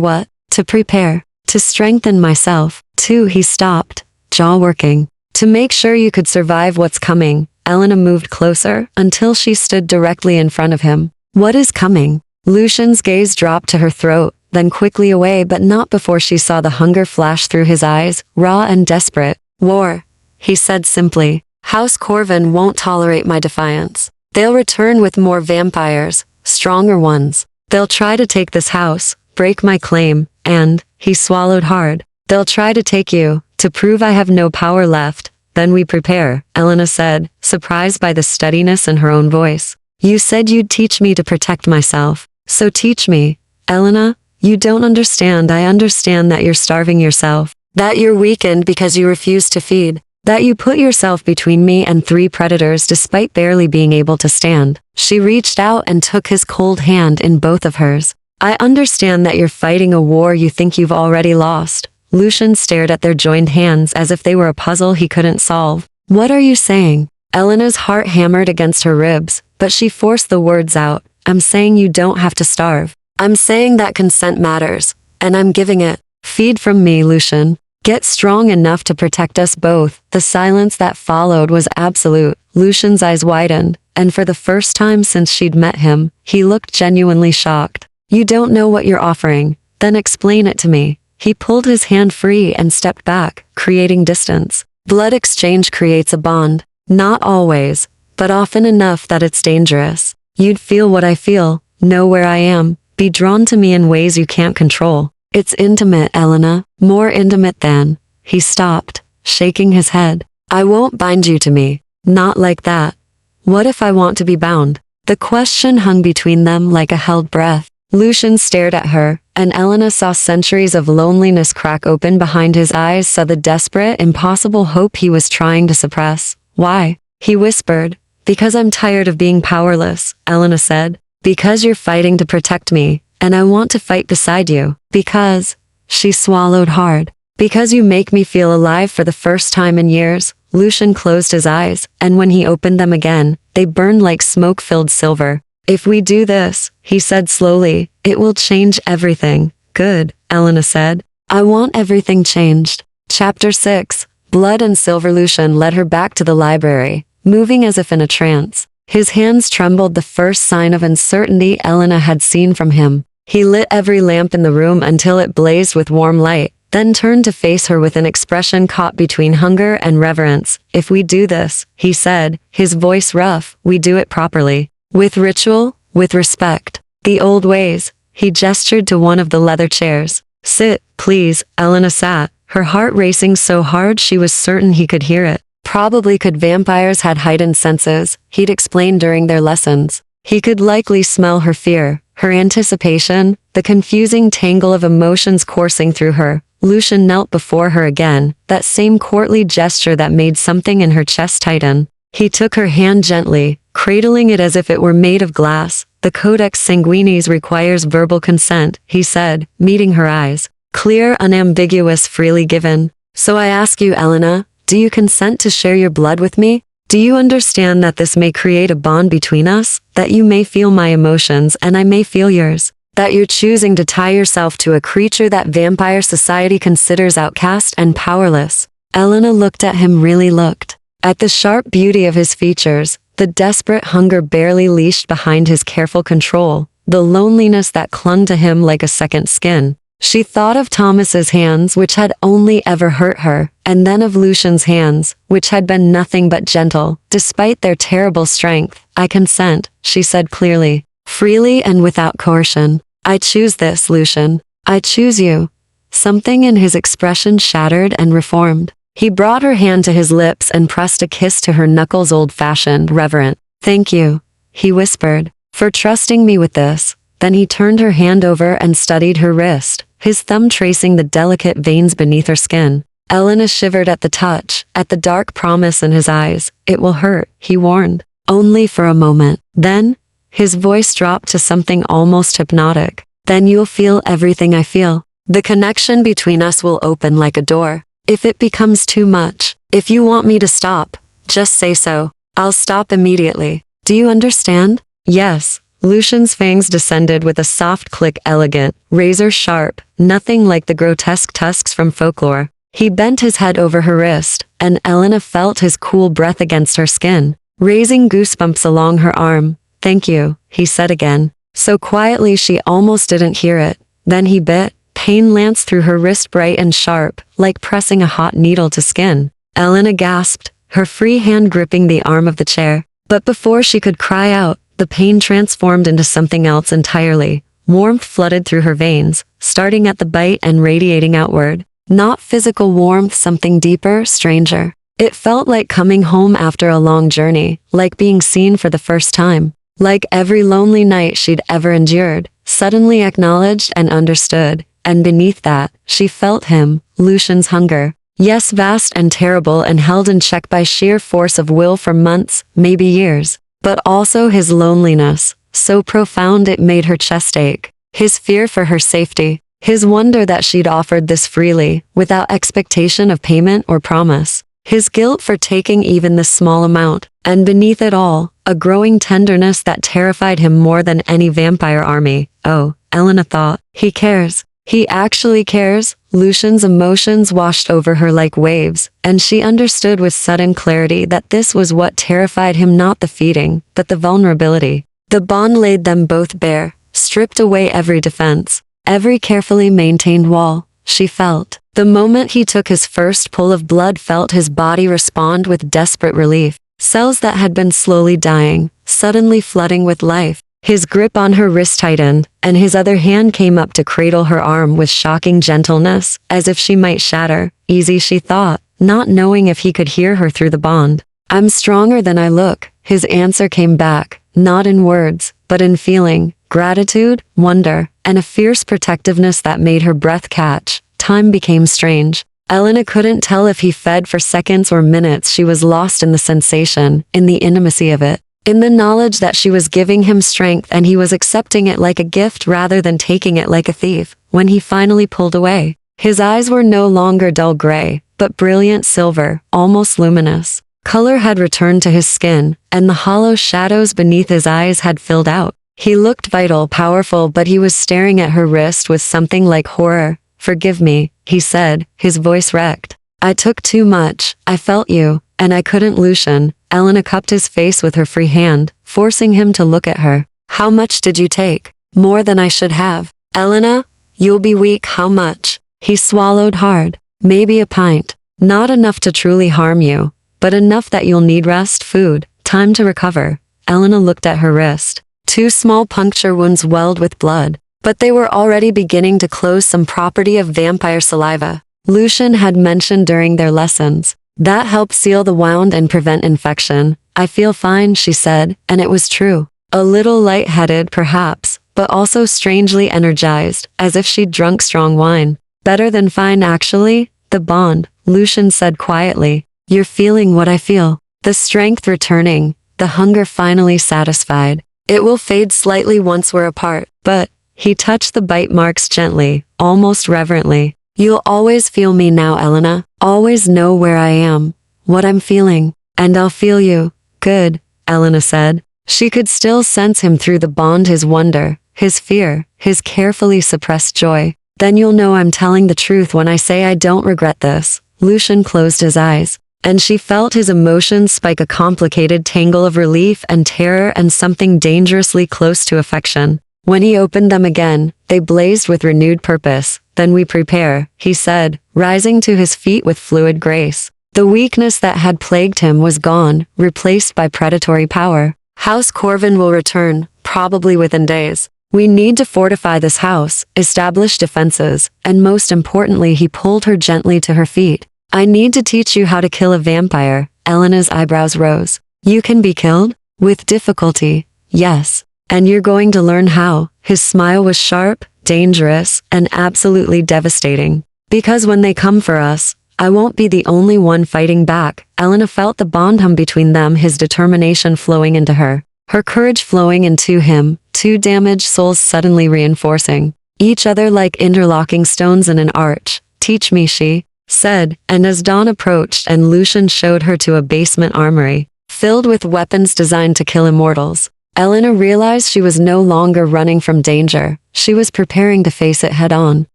A: what? To prepare. To strengthen myself. He stopped, jaw working. To make sure you could survive what's coming. Elena moved closer, until she stood directly in front of him. What is coming? Lucian's gaze dropped to her throat, then quickly away, but not before she saw the hunger flash through his eyes, raw and desperate. War, he said simply. House Corvin won't tolerate my defiance. They'll return with more vampires, stronger ones. They'll try to take this house, break my claim, and, he swallowed hard, they'll try to take you, to prove I have no power left. Then we prepare, Elena said, surprised by the steadiness in her own voice. You said you'd teach me to protect myself. So teach me. Elena, you don't understand. I understand that you're starving yourself. That you're weakened because you refuse to feed. That you put yourself between me and 3 predators despite barely being able to stand. She reached out and took his cold hand in both of hers. I understand that you're fighting a war you think you've already lost. Lucian stared at their joined hands as if they were a puzzle he couldn't solve. What are you saying? Elena's heart hammered against her ribs, but she forced the words out. I'm saying you don't have to starve. I'm saying that consent matters, and I'm giving it. Feed from me, Lucian. Get strong enough to protect us both. The silence that followed was absolute. Lucian's eyes widened, and for the first time since she'd met him, he looked genuinely shocked. You don't know what you're offering. Then explain it to me. He pulled his hand free and stepped back, creating distance. Blood exchange creates a bond. Not always, but often enough that it's dangerous. You'd feel what I feel, know where I am, be drawn to me in ways you can't control. It's intimate, Elena, more intimate than. He stopped, shaking his head. I won't bind you to me. Not like that. What if I want to be bound? The question hung between them like a held breath. Lucian stared at her, and Elena saw centuries of loneliness crack open behind his eyes, saw the desperate, impossible hope he was trying to suppress. Why? He whispered. Because I'm tired of being powerless, Elena said. Because you're fighting to protect me, and I want to fight beside you. Because, she swallowed hard. Because you make me feel alive for the first time in years. Lucian closed his eyes, and when he opened them again, they burned like smoke-filled silver. If we do this, he said slowly, it will change everything. Good, Elena said. I want everything changed. Chapter 6. Blood and Silver. Lucian led her back to the library, moving as if in a trance. His hands trembled, the first sign of uncertainty Elena had seen from him. He lit every lamp in the room until it blazed with warm light, then turned to face her with an expression caught between hunger and reverence. If we do this, he said, his voice rough, we do it properly. With ritual, with respect. The old ways. He gestured to one of the leather chairs. Sit, please. Elena sat, her heart racing so hard she was certain he could hear it. Probably could. Vampires had heightened senses, he'd explained during their lessons. He could likely smell her fear, her anticipation, the confusing tangle of emotions coursing through her. Lucian knelt before her again, that same courtly gesture that made something in her chest tighten. He took her hand gently, cradling it as if it were made of glass, The Codex Sanguinis requires verbal consent, he said, meeting her eyes. Clear, unambiguous, freely given. So I ask you, Elena, do you consent to share your blood with me? Do you understand that this may create a bond between us? That you may feel my emotions and I may feel yours? That you're choosing to tie yourself to a creature that vampire society considers outcast and powerless? Elena looked at him, really looked. At the sharp beauty of his features, the desperate hunger barely leashed behind his careful control, the loneliness that clung to him like a second skin. She thought of Thomas's hands, which had only ever hurt her, and then of Lucian's hands, which had been nothing but gentle, despite their terrible strength. I consent, she said clearly, freely and without coercion. I choose this, Lucian. I choose you. Something in his expression shattered and reformed. He brought her hand to his lips and pressed a kiss to her knuckles, old-fashioned, reverent. Thank you, he whispered, for trusting me with this. Then he turned her hand over and studied her wrist, his thumb tracing the delicate veins beneath her skin. Elena shivered at the touch, at the dark promise in his eyes. It will hurt, he warned. Only for a moment. Then, his voice dropped to something almost hypnotic. Then you'll feel everything I feel. The connection between us will open like a door. If it becomes too much, if you want me to stop, just say so. I'll stop immediately. Do you understand? Yes. Lucian's fangs descended with a soft click, elegant, razor-sharp, nothing like the grotesque tusks from folklore. He bent his head over her wrist, and Elena felt his cool breath against her skin, raising goosebumps along her arm. Thank you, he said again, so quietly she almost didn't hear it. Then he bit. Pain lanced through her wrist, bright and sharp, like pressing a hot needle to skin. Elena gasped, her free hand gripping the arm of the chair. But before she could cry out, the pain transformed into something else entirely. Warmth flooded through her veins, starting at the bite and radiating outward. Not physical warmth, something deeper, stranger. It felt like coming home after a long journey, like being seen for the first time. Like every lonely night she'd ever endured, suddenly acknowledged and understood. And beneath that, she felt him, Lucian's hunger. Yes, vast and terrible and held in check by sheer force of will for months, maybe years. But also his loneliness, so profound it made her chest ache. His fear for her safety. His wonder that she'd offered this freely, without expectation of payment or promise. His guilt for taking even this small amount. And beneath it all, a growing tenderness that terrified him more than any vampire army. Oh, Elena thought, he cares. He actually cares. Lucian's emotions washed over her like waves, and she understood with sudden clarity that this was what terrified him, not the feeding, but the vulnerability. The bond laid them both bare, stripped away every defense, every carefully maintained wall. She felt. The moment he took his first pull of blood, felt his body respond with desperate relief. Cells that had been slowly dying, suddenly flooding with life. His grip on her wrist tightened, and his other hand came up to cradle her arm with shocking gentleness, as if she might shatter. Easy, she thought, not knowing if he could hear her through the bond. I'm stronger than I look, his answer came back, not in words, but in feeling, gratitude, wonder, and a fierce protectiveness that made her breath catch. Time became strange. Elena couldn't tell if he fed for seconds or minutes. She was lost in the sensation, in the intimacy of it. In the knowledge that she was giving him strength and he was accepting it like a gift rather than taking it like a thief. When he finally pulled away, his eyes were no longer dull gray, but brilliant silver, almost luminous. Color had returned to his skin, and the hollow shadows beneath his eyes had filled out. He looked vital, powerful, but he was staring at her wrist with something like horror. Forgive me, he said, his voice wrecked. I took too much. I felt you, and I couldn't. Lucian. Elena cupped his face with her free hand, forcing him to look at her. How much did you take? More than I should have. Elena, you'll be weak. How much? He swallowed hard. Maybe a pint. Not enough to truly harm you, but enough that you'll need rest, food, time to recover. Elena looked at her wrist. 2 small puncture wounds welled with blood, but they were already beginning to close, some property of vampire saliva. Lucian had mentioned during their lessons. That helped seal the wound and prevent infection. I feel fine, she said, and it was true. A little lightheaded, perhaps, but also strangely energized, as if she'd drunk strong wine. Better than fine, actually. The bond, Lucian said quietly. You're feeling what I feel. The strength returning, the hunger finally satisfied. It will fade slightly once we're apart, but, he touched the bite marks gently, almost reverently. You'll always feel me now, Elena. Always know where I am, what I'm feeling, and I'll feel you. Good, Elena said. She could still sense him through the bond, his wonder, his fear, his carefully suppressed joy. Then you'll know I'm telling the truth when I say I don't regret this. Lucian closed his eyes, and she felt his emotions spike, a complicated tangle of relief and terror and something dangerously close to affection. When he opened them again, they blazed with renewed purpose. Then we prepare, he said, rising to his feet with fluid grace. The weakness that had plagued him was gone, replaced by predatory power. House Corvin will return, probably within days. We need to fortify this house, establish defenses, and most importantly, he pulled her gently to her feet. I need to teach you how to kill a vampire. Elena's eyebrows rose. You can be killed? With difficulty, yes. And you're going to learn how. His smile was sharp, dangerous, and absolutely devastating. Because when they come for us, I won't be the only one fighting back. Elena felt the bond hum between them, his determination flowing into her, her courage flowing into him, two damaged souls suddenly reinforcing each other like interlocking stones in an arch. Teach me, she said, and as dawn approached and Lucian showed her to a basement armory, filled with weapons designed to kill immortals, Elena realized she was no longer running from danger. She was preparing to face it head-on.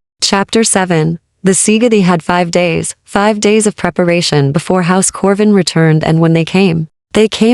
A: Chapter 7. The Sigadi had 5 days, 5 days of preparation before House Corvin returned, and when they came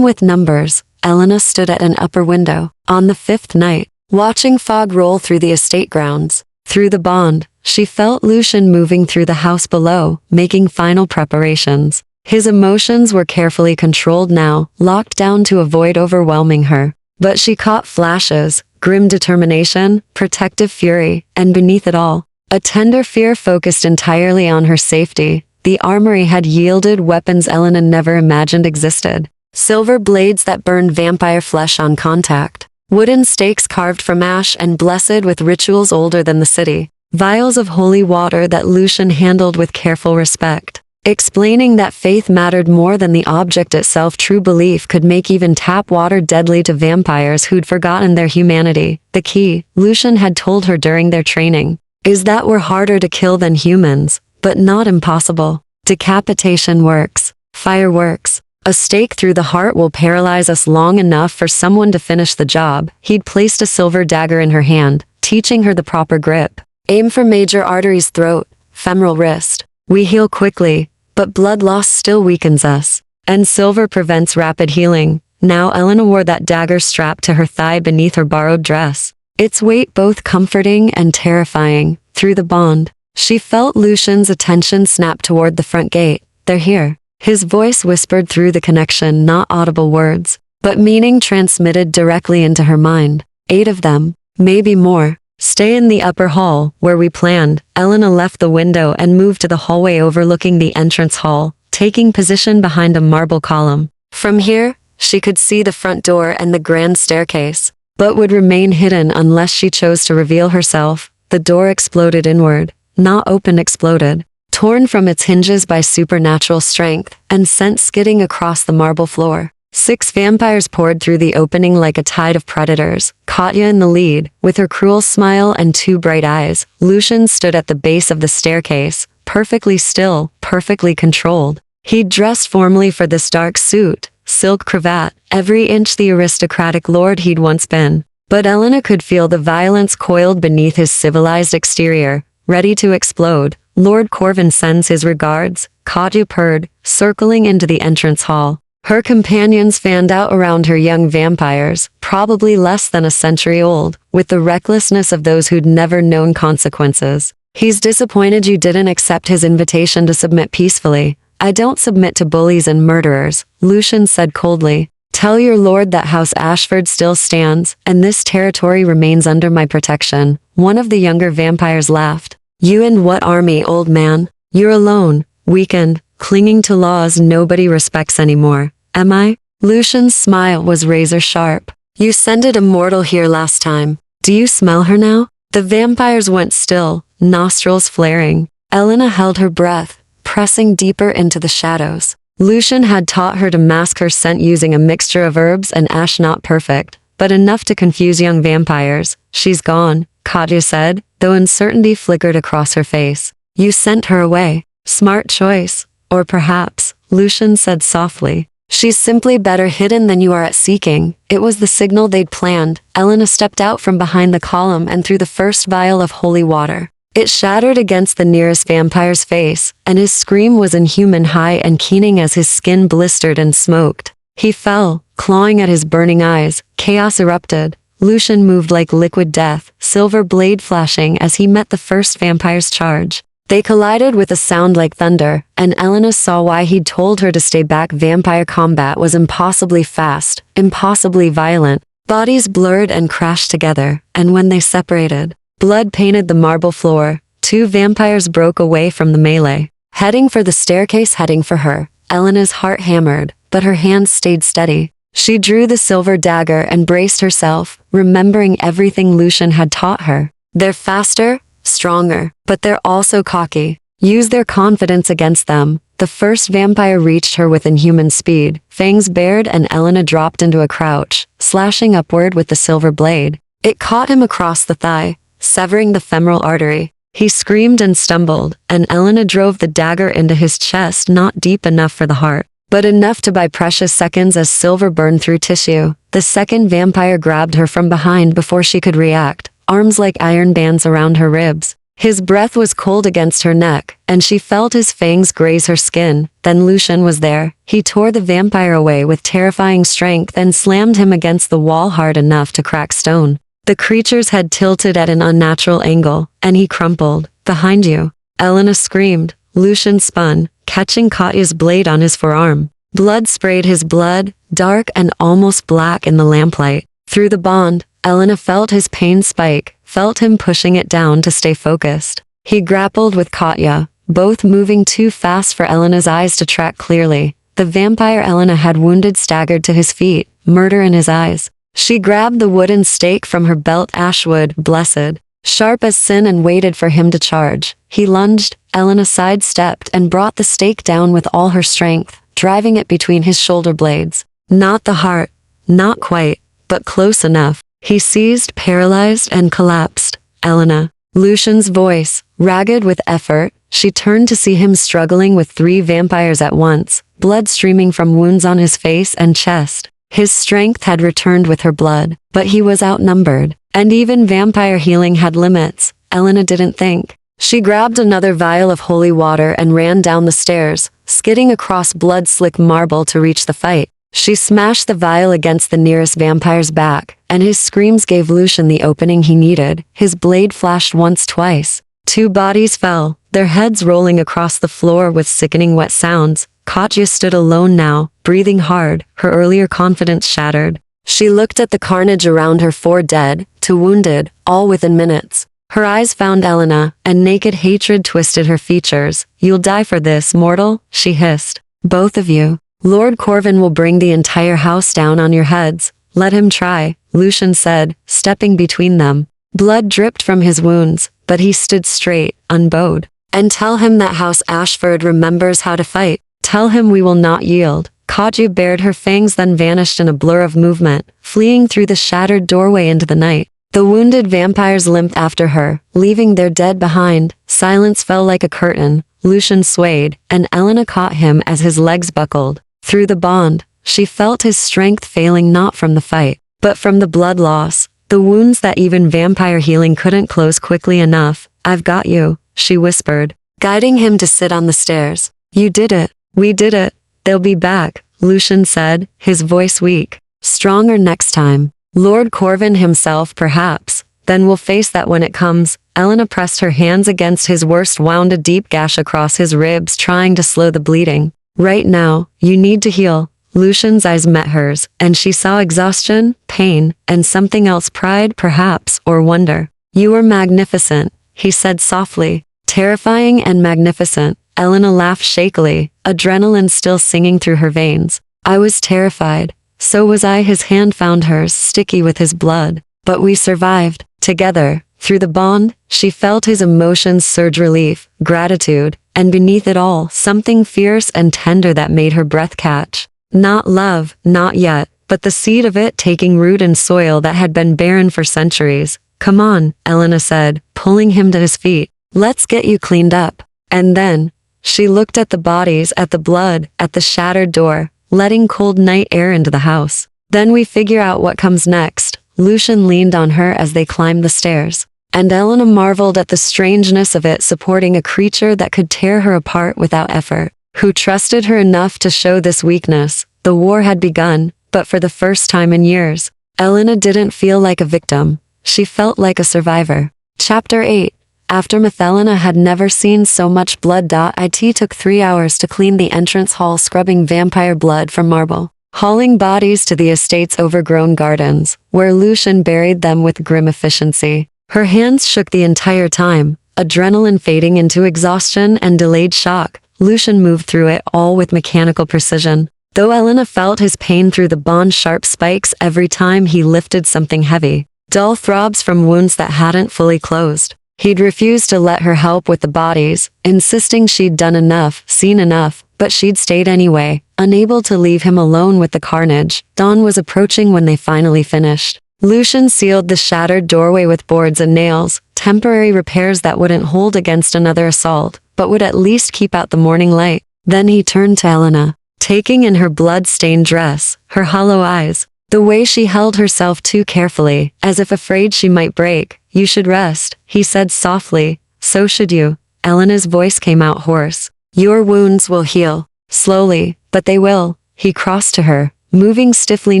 A: with numbers. Elena stood at an upper window, on the 5th night, watching fog roll through the estate grounds. Through the bond, she felt Lucian moving through the house below, making final preparations. His emotions were carefully controlled now, locked down to avoid overwhelming her. But she caught flashes, grim determination, protective fury, and beneath it all, a tender fear focused entirely on her safety. The armory had yielded weapons Elena never imagined existed. Silver blades that burned vampire flesh on contact. Wooden stakes carved from ash and blessed with rituals older than the city. Vials of holy water that Lucian handled with careful respect. Explaining that faith mattered more than the object itself. True belief could make even tap water deadly to vampires who'd forgotten their humanity. The key, Lucian had told her during their training, is that we're harder to kill than humans, but not impossible. Decapitation works. Fire works. A stake through the heart will paralyze us long enough for someone to finish the job. He'd placed a silver dagger in her hand, teaching her the proper grip. Aim for major artery's throat, femoral wrist. We heal quickly, but blood loss still weakens us. And silver prevents rapid healing. Now Elena wore that dagger strapped to her thigh beneath her borrowed dress. Its weight both comforting and terrifying. Through the bond, she felt Lucian's attention snap toward the front gate. They're here. His voice whispered through the connection, not audible words, but meaning transmitted directly into her mind. 8 of them, maybe more. Stay in the upper hall, where we planned. Elena left the window and moved to the hallway overlooking the entrance hall, taking position behind a marble column. From here, she could see the front door and the grand staircase, but would remain hidden unless she chose to reveal herself. The door exploded inward, not open, exploded, torn from its hinges by supernatural strength, and sent skidding across the marble floor. 6 vampires poured through the opening like a tide of predators, Katya in the lead, with her cruel smile and 2 bright eyes. Lucian stood at the base of the staircase, perfectly still, perfectly controlled. He'd dressed formally for this dark suit, silk cravat, every inch the aristocratic lord he'd once been. But Elena could feel the violence coiled beneath his civilized exterior, ready to explode. Lord Corvin sends his regards, Katya purred, circling into the entrance hall. Her companions fanned out around her, young vampires, probably less than a century old, with the recklessness of those who'd never known consequences. He's disappointed you didn't accept his invitation to submit peacefully. I don't submit to bullies and murderers, Lucian said coldly. Tell your lord that House Ashford still stands, and this territory remains under my protection. One of the younger vampires laughed. You and what army, old man? You're alone, weakened, clinging to laws nobody respects anymore. Am I? Lucian's smile was razor sharp. You sent a mortal here last time. Do you smell her now? The vampires went still, nostrils flaring. Elena held her breath, pressing deeper into the shadows. Lucian had taught her to mask her scent using a mixture of herbs and ash. Not perfect, but enough to confuse young vampires. She's gone, Katya said, though uncertainty flickered across her face. You sent her away. Smart choice. Or perhaps, Lucian said softly, she's simply better hidden than you are at seeking. It was the signal they'd planned. Elena stepped out from behind the column and threw the first vial of holy water. It shattered against the nearest vampire's face, and his scream was inhuman, high and keening as his skin blistered and smoked. He fell, clawing at his burning eyes. Chaos erupted. Lucian moved like liquid death, silver blade flashing as he met the first vampire's charge. They collided with a sound like thunder, and Elena saw why he'd told her to stay back. Vampire combat was impossibly fast, impossibly violent. Bodies blurred and crashed together, and when they separated, blood painted the marble floor. Two vampires broke away from the melee, heading for the staircase, heading for her. Elena's heart hammered, but her hands stayed steady. She drew the silver dagger and braced herself, remembering everything Lucian had taught her. They're faster, stronger, but they're also cocky. Use their confidence against them. The first vampire reached her with inhuman speed, fangs bared, and Elena dropped into a crouch, slashing upward with the silver blade. It caught him across the thigh, severing the femoral artery. He screamed and stumbled, and Elena drove the dagger into his chest, not deep enough for the heart, but enough to buy precious seconds as silver burned through tissue. The second vampire grabbed her from behind before she could react, arms like iron bands around her ribs. His breath was cold against her neck, and she felt his fangs graze her skin. Then Lucian was there. He tore the vampire away with terrifying strength and slammed him against the wall hard enough to crack stone. The creature's head tilted at an unnatural angle, and he crumpled. Behind you. Elena screamed. Lucian spun, catching Katya's blade on his forearm. Blood sprayed his blood, dark and almost black in the lamplight. Through the bond, Elena felt his pain spike, felt him pushing it down to stay focused. He grappled with Katya, both moving too fast for Elena's eyes to track clearly. The vampire Elena had wounded staggered to his feet, murder in his eyes. She grabbed the wooden stake from her belt, ashwood, blessed, sharp as sin, and waited for him to charge. He lunged. Elena sidestepped and brought the stake down with all her strength, driving it between his shoulder blades. Not the heart. Not quite, but close enough. He seized, paralyzed, and collapsed. Elena. Lucian's voice, ragged with effort. She turned to see him struggling with three vampires at once, blood streaming from wounds on his face and chest. His strength had returned with her blood, but he was outnumbered, and even vampire healing had limits. Elena didn't think. She grabbed another vial of holy water and ran down the stairs, skidding across blood-slick marble to reach the fight. She smashed the vial against the nearest vampire's back, and his screams gave Lucian the opening he needed. His blade flashed once, twice. Two bodies fell, their heads rolling across the floor with sickening wet sounds. Katya stood alone now, breathing hard, her earlier confidence shattered. She looked at the carnage around her, 4 dead, 2 wounded, all within minutes. Her eyes found Elena, and naked hatred twisted her features. You'll die for this, mortal, she hissed. Both of you. Lord Corvin will bring the entire house down on your heads. Let him try, Lucian said, stepping between them. Blood dripped from his wounds, but he stood straight, unbowed. And tell him that House Ashford remembers how to fight. Tell him we will not yield. Katya bared her fangs, then vanished in a blur of movement, fleeing through the shattered doorway into the night. The wounded vampires limped after her, leaving their dead behind. Silence fell like a curtain. Lucian swayed, and Elena caught him as his legs buckled. Through the bond, she felt his strength failing, not from the fight, but from the blood loss, the wounds that even vampire healing couldn't close quickly enough. I've got you, she whispered, guiding him to sit on the stairs. You did it. We did it. They'll be back, Lucian said, his voice weak. Stronger next time. Lord Corvin himself, perhaps. Then we'll face that when it comes. Elena pressed her hands against his worst, wound a deep gash across his ribs, trying to slow the bleeding. Right now, you need to heal. Lucian's eyes met hers, and she saw exhaustion, pain, and something else, pride perhaps, or wonder. You were magnificent, he said softly. Terrifying and magnificent. Elena laughed shakily, adrenaline still singing through her veins. I was terrified. So was I. His hand found hers, sticky with his blood. But we survived. Together. Through the bond, she felt his emotions surge, relief, gratitude, and beneath it all, something fierce and tender that made her breath catch. Not love, not yet, but the seed of it taking root in soil that had been barren for centuries. Come on, Elena said, pulling him to his feet. Let's get you cleaned up. And then, she looked at the bodies, at the blood, at the shattered door, letting cold night air into the house. Then we figure out what comes next. Lucian leaned on her as they climbed the stairs, and Elena marveled at the strangeness of it, supporting a creature that could tear her apart without effort. Who trusted her enough to show this weakness? The war had begun, but for the first time in years, Elena didn't feel like a victim. She felt like a survivor. Chapter 8. Aftermath. Elena had never seen so much blood. It took 3 hours to clean the entrance hall, scrubbing vampire blood from marble, hauling bodies to the estate's overgrown gardens, where Lucian buried them with grim efficiency. Her hands shook the entire time, adrenaline fading into exhaustion and delayed shock. Lucian moved through it all with mechanical precision, though Elena felt his pain through the bone-sharp spikes every time he lifted something heavy, dull throbs from wounds that hadn't fully closed. He'd refused to let her help with the bodies, insisting she'd done enough, seen enough, but she'd stayed anyway, unable to leave him alone with the carnage. Dawn was approaching when they finally finished. Lucian sealed the shattered doorway with boards and nails, temporary repairs that wouldn't hold against another assault, but would at least keep out the morning light. Then he turned to Elena, taking in her blood-stained dress, her hollow eyes, the way she held herself too carefully, as if afraid she might break. You should rest, he said softly. So should you. Elena's voice came out hoarse. Your wounds will heal. Slowly, but they will. He crossed to her, moving stiffly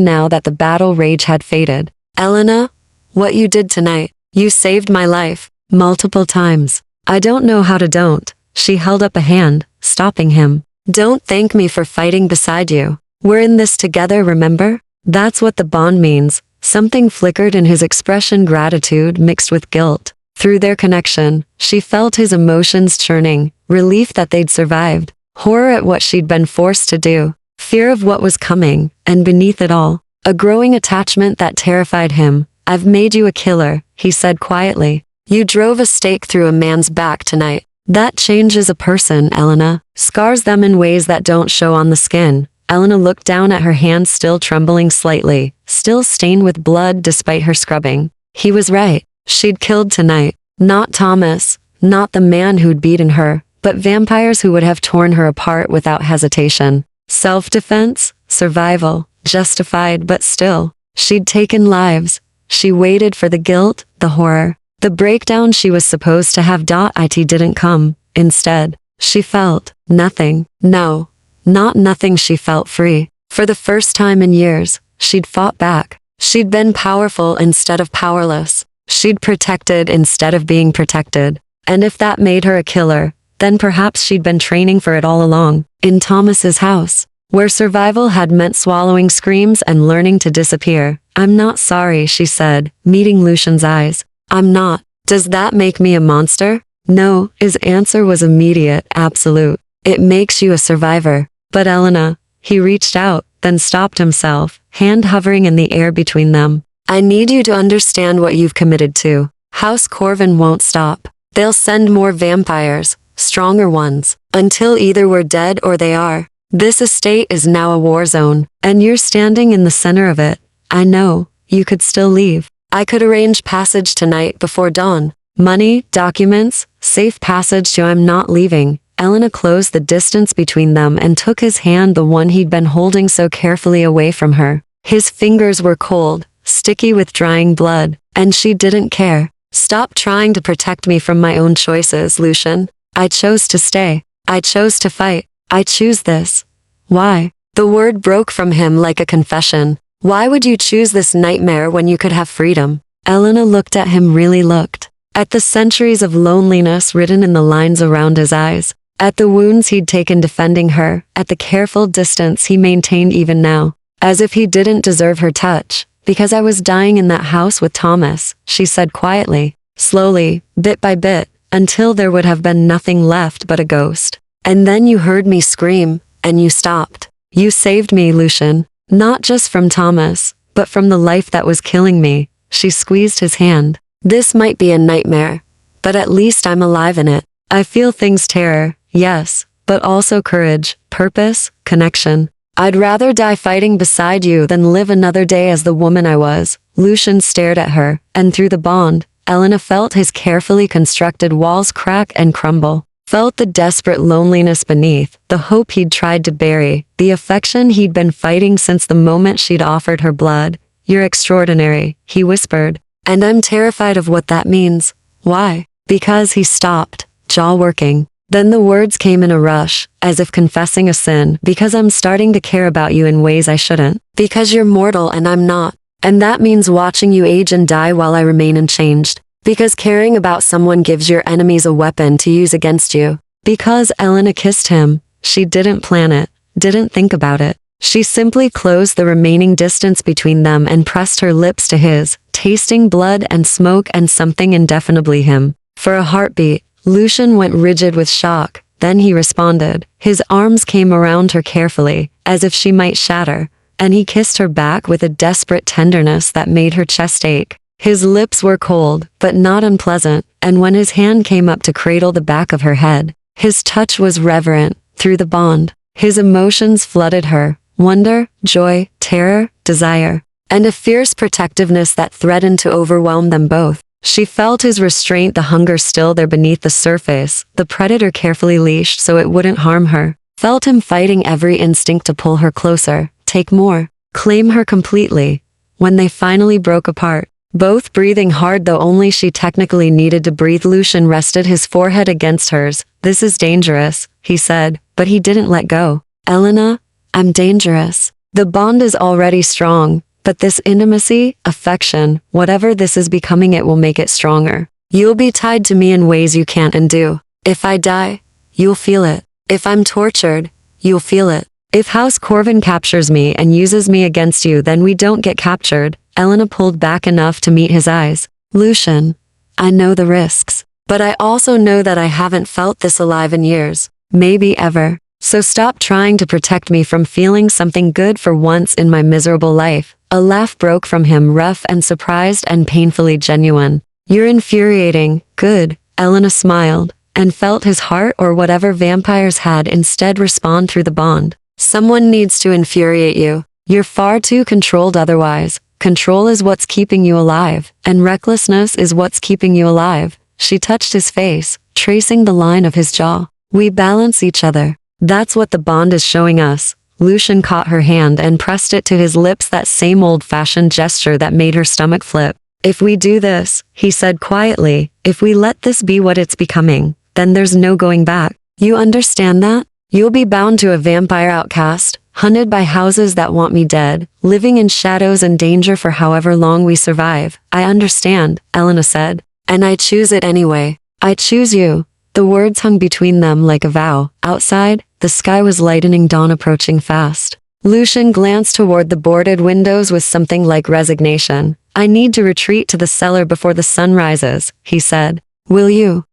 A: now that the battle rage had faded. Elena, what you did tonight, you saved my life, multiple times. I don't know how to don't. She held up a hand, stopping him. Don't thank me for fighting beside you. We're in this together, remember? That's what the bond means. Something flickered in his expression, gratitude mixed with guilt. Through their connection, she felt his emotions churning, relief that they'd survived, horror at what she'd been forced to do, fear of what was coming, and beneath it all, a growing attachment that terrified him. I've made you a killer, he said quietly. You drove a stake through a man's back tonight. That changes a person, Elena. Scars them in ways that don't show on the skin. Elena looked down at her hands, still trembling slightly, still stained with blood despite her scrubbing. He was right. She'd killed tonight. Not Thomas, not the man who'd beaten her, but vampires who would have torn her apart without hesitation. Self-defense, survival, justified, but still, she'd taken lives. She waited for the guilt, the horror, the breakdown she was supposed to have. It didn't come. Instead, she felt nothing. No, not nothing. She felt free. For the first time in years, she'd fought back. She'd been powerful instead of powerless. She'd protected instead of being protected. And if that made her a killer, then perhaps she'd been training for it all along. In Thomas's house, where survival had meant swallowing screams and learning to disappear. I'm not sorry, she said, meeting Lucian's eyes. I'm not. Does that make me a monster? No, his answer was immediate, absolute. It makes you a survivor. But Elena, he reached out, then stopped himself, hand hovering in the air between them. I need you to understand what you've committed to. House Corvin won't stop. They'll send more vampires, stronger ones, until either we're dead or they are. This estate is now a war zone, and you're standing in the center of it. I know, you could still leave. I could arrange passage tonight before dawn. Money, documents, safe passage to I'm not leaving. Elena closed the distance between them and took his hand, the one he'd been holding so carefully, away from her. His fingers were cold, sticky with drying blood, and she didn't care. Stop trying to protect me from my own choices, Lucian. I chose to stay. I chose to fight. I choose this. Why? The word broke from him like a confession. Why would you choose this nightmare when you could have freedom? Elena looked at him, really looked. At the centuries of loneliness written in the lines around his eyes. At the wounds he'd taken defending her. At the careful distance he maintained even now. As if he didn't deserve her touch. Because I was dying in that house with Thomas, she said quietly. Slowly, bit by bit, until there would have been nothing left but a ghost. And then you heard me scream, and you stopped. You saved me, Lucian. Not just from Thomas, but from the life that was killing me. She squeezed his hand. This might be a nightmare, but at least I'm alive in it. I feel things, terror, yes, but also courage, purpose, connection. I'd rather die fighting beside you than live another day as the woman I was. Lucian stared at her, and through the bond, Elena felt his carefully constructed walls crack and crumble. Felt the desperate loneliness beneath, the hope he'd tried to bury, the affection he'd been fighting since the moment she'd offered her blood. You're extraordinary, he whispered. And I'm terrified of what that means. Why? Because he stopped, jaw working. Then the words came in a rush, as if confessing a sin. Because I'm starting to care about you in ways I shouldn't. Because you're mortal and I'm not. And that means watching you age and die while I remain unchanged. Because caring about someone gives your enemies a weapon to use against you. Because Elena kissed him. She didn't plan it, didn't think about it. She simply closed the remaining distance between them and pressed her lips to his, tasting blood and smoke and something indefinably him. For a heartbeat, Lucian went rigid with shock. Then he responded. His arms came around her carefully, as if she might shatter, and he kissed her back with a desperate tenderness that made her chest ache. His lips were cold, but not unpleasant, and when his hand came up to cradle the back of her head, his touch was reverent. Through the bond, his emotions flooded her. Wonder, joy, terror, desire, and a fierce protectiveness that threatened to overwhelm them both. She felt his restraint, the hunger still there beneath the surface, the predator carefully leashed so it wouldn't harm her. Felt him fighting every instinct to pull her closer, take more, claim her completely. When they finally broke apart, both breathing hard though only she technically needed to breathe, Lucian rested his forehead against hers. This is dangerous, he said, but he didn't let go. Elena, I'm dangerous. The bond is already strong, but this intimacy, affection, whatever this is becoming, it will make it stronger. You'll be tied to me in ways you can't undo. If I die, you'll feel it. If I'm tortured, you'll feel it. If House Corvin captures me and uses me against you, then we don't get captured. Elena pulled back enough to meet his eyes. Lucian, I know the risks, but I also know that I haven't felt this alive in years, maybe ever. So stop trying to protect me from feeling something good for once in my miserable life. A laugh broke from him, rough and surprised and painfully genuine. You're infuriating. Good. Elena smiled, and felt his heart, or whatever vampires had, instead respond through the bond. Someone needs to infuriate you. You're far too controlled otherwise. Control is what's keeping you alive, and recklessness is what's keeping you alive. She touched his face, tracing the line of his jaw. We balance each other. That's what the bond is showing us. Lucian caught her hand and pressed it to his lips, that same old-fashioned gesture that made her stomach flip. If we do this, he said quietly, if we let this be what it's becoming, then there's no going back. You understand that? You'll be bound to a vampire outcast, hunted by houses that want me dead, living in shadows and danger for however long we survive. I understand, Elena said. And I choose it anyway. I choose you. The words hung between them like a vow. Outside, the sky was lightening, dawn approaching fast. Lucian glanced toward the boarded windows with something like resignation. I need to retreat to the cellar before the sun rises, he said. Will you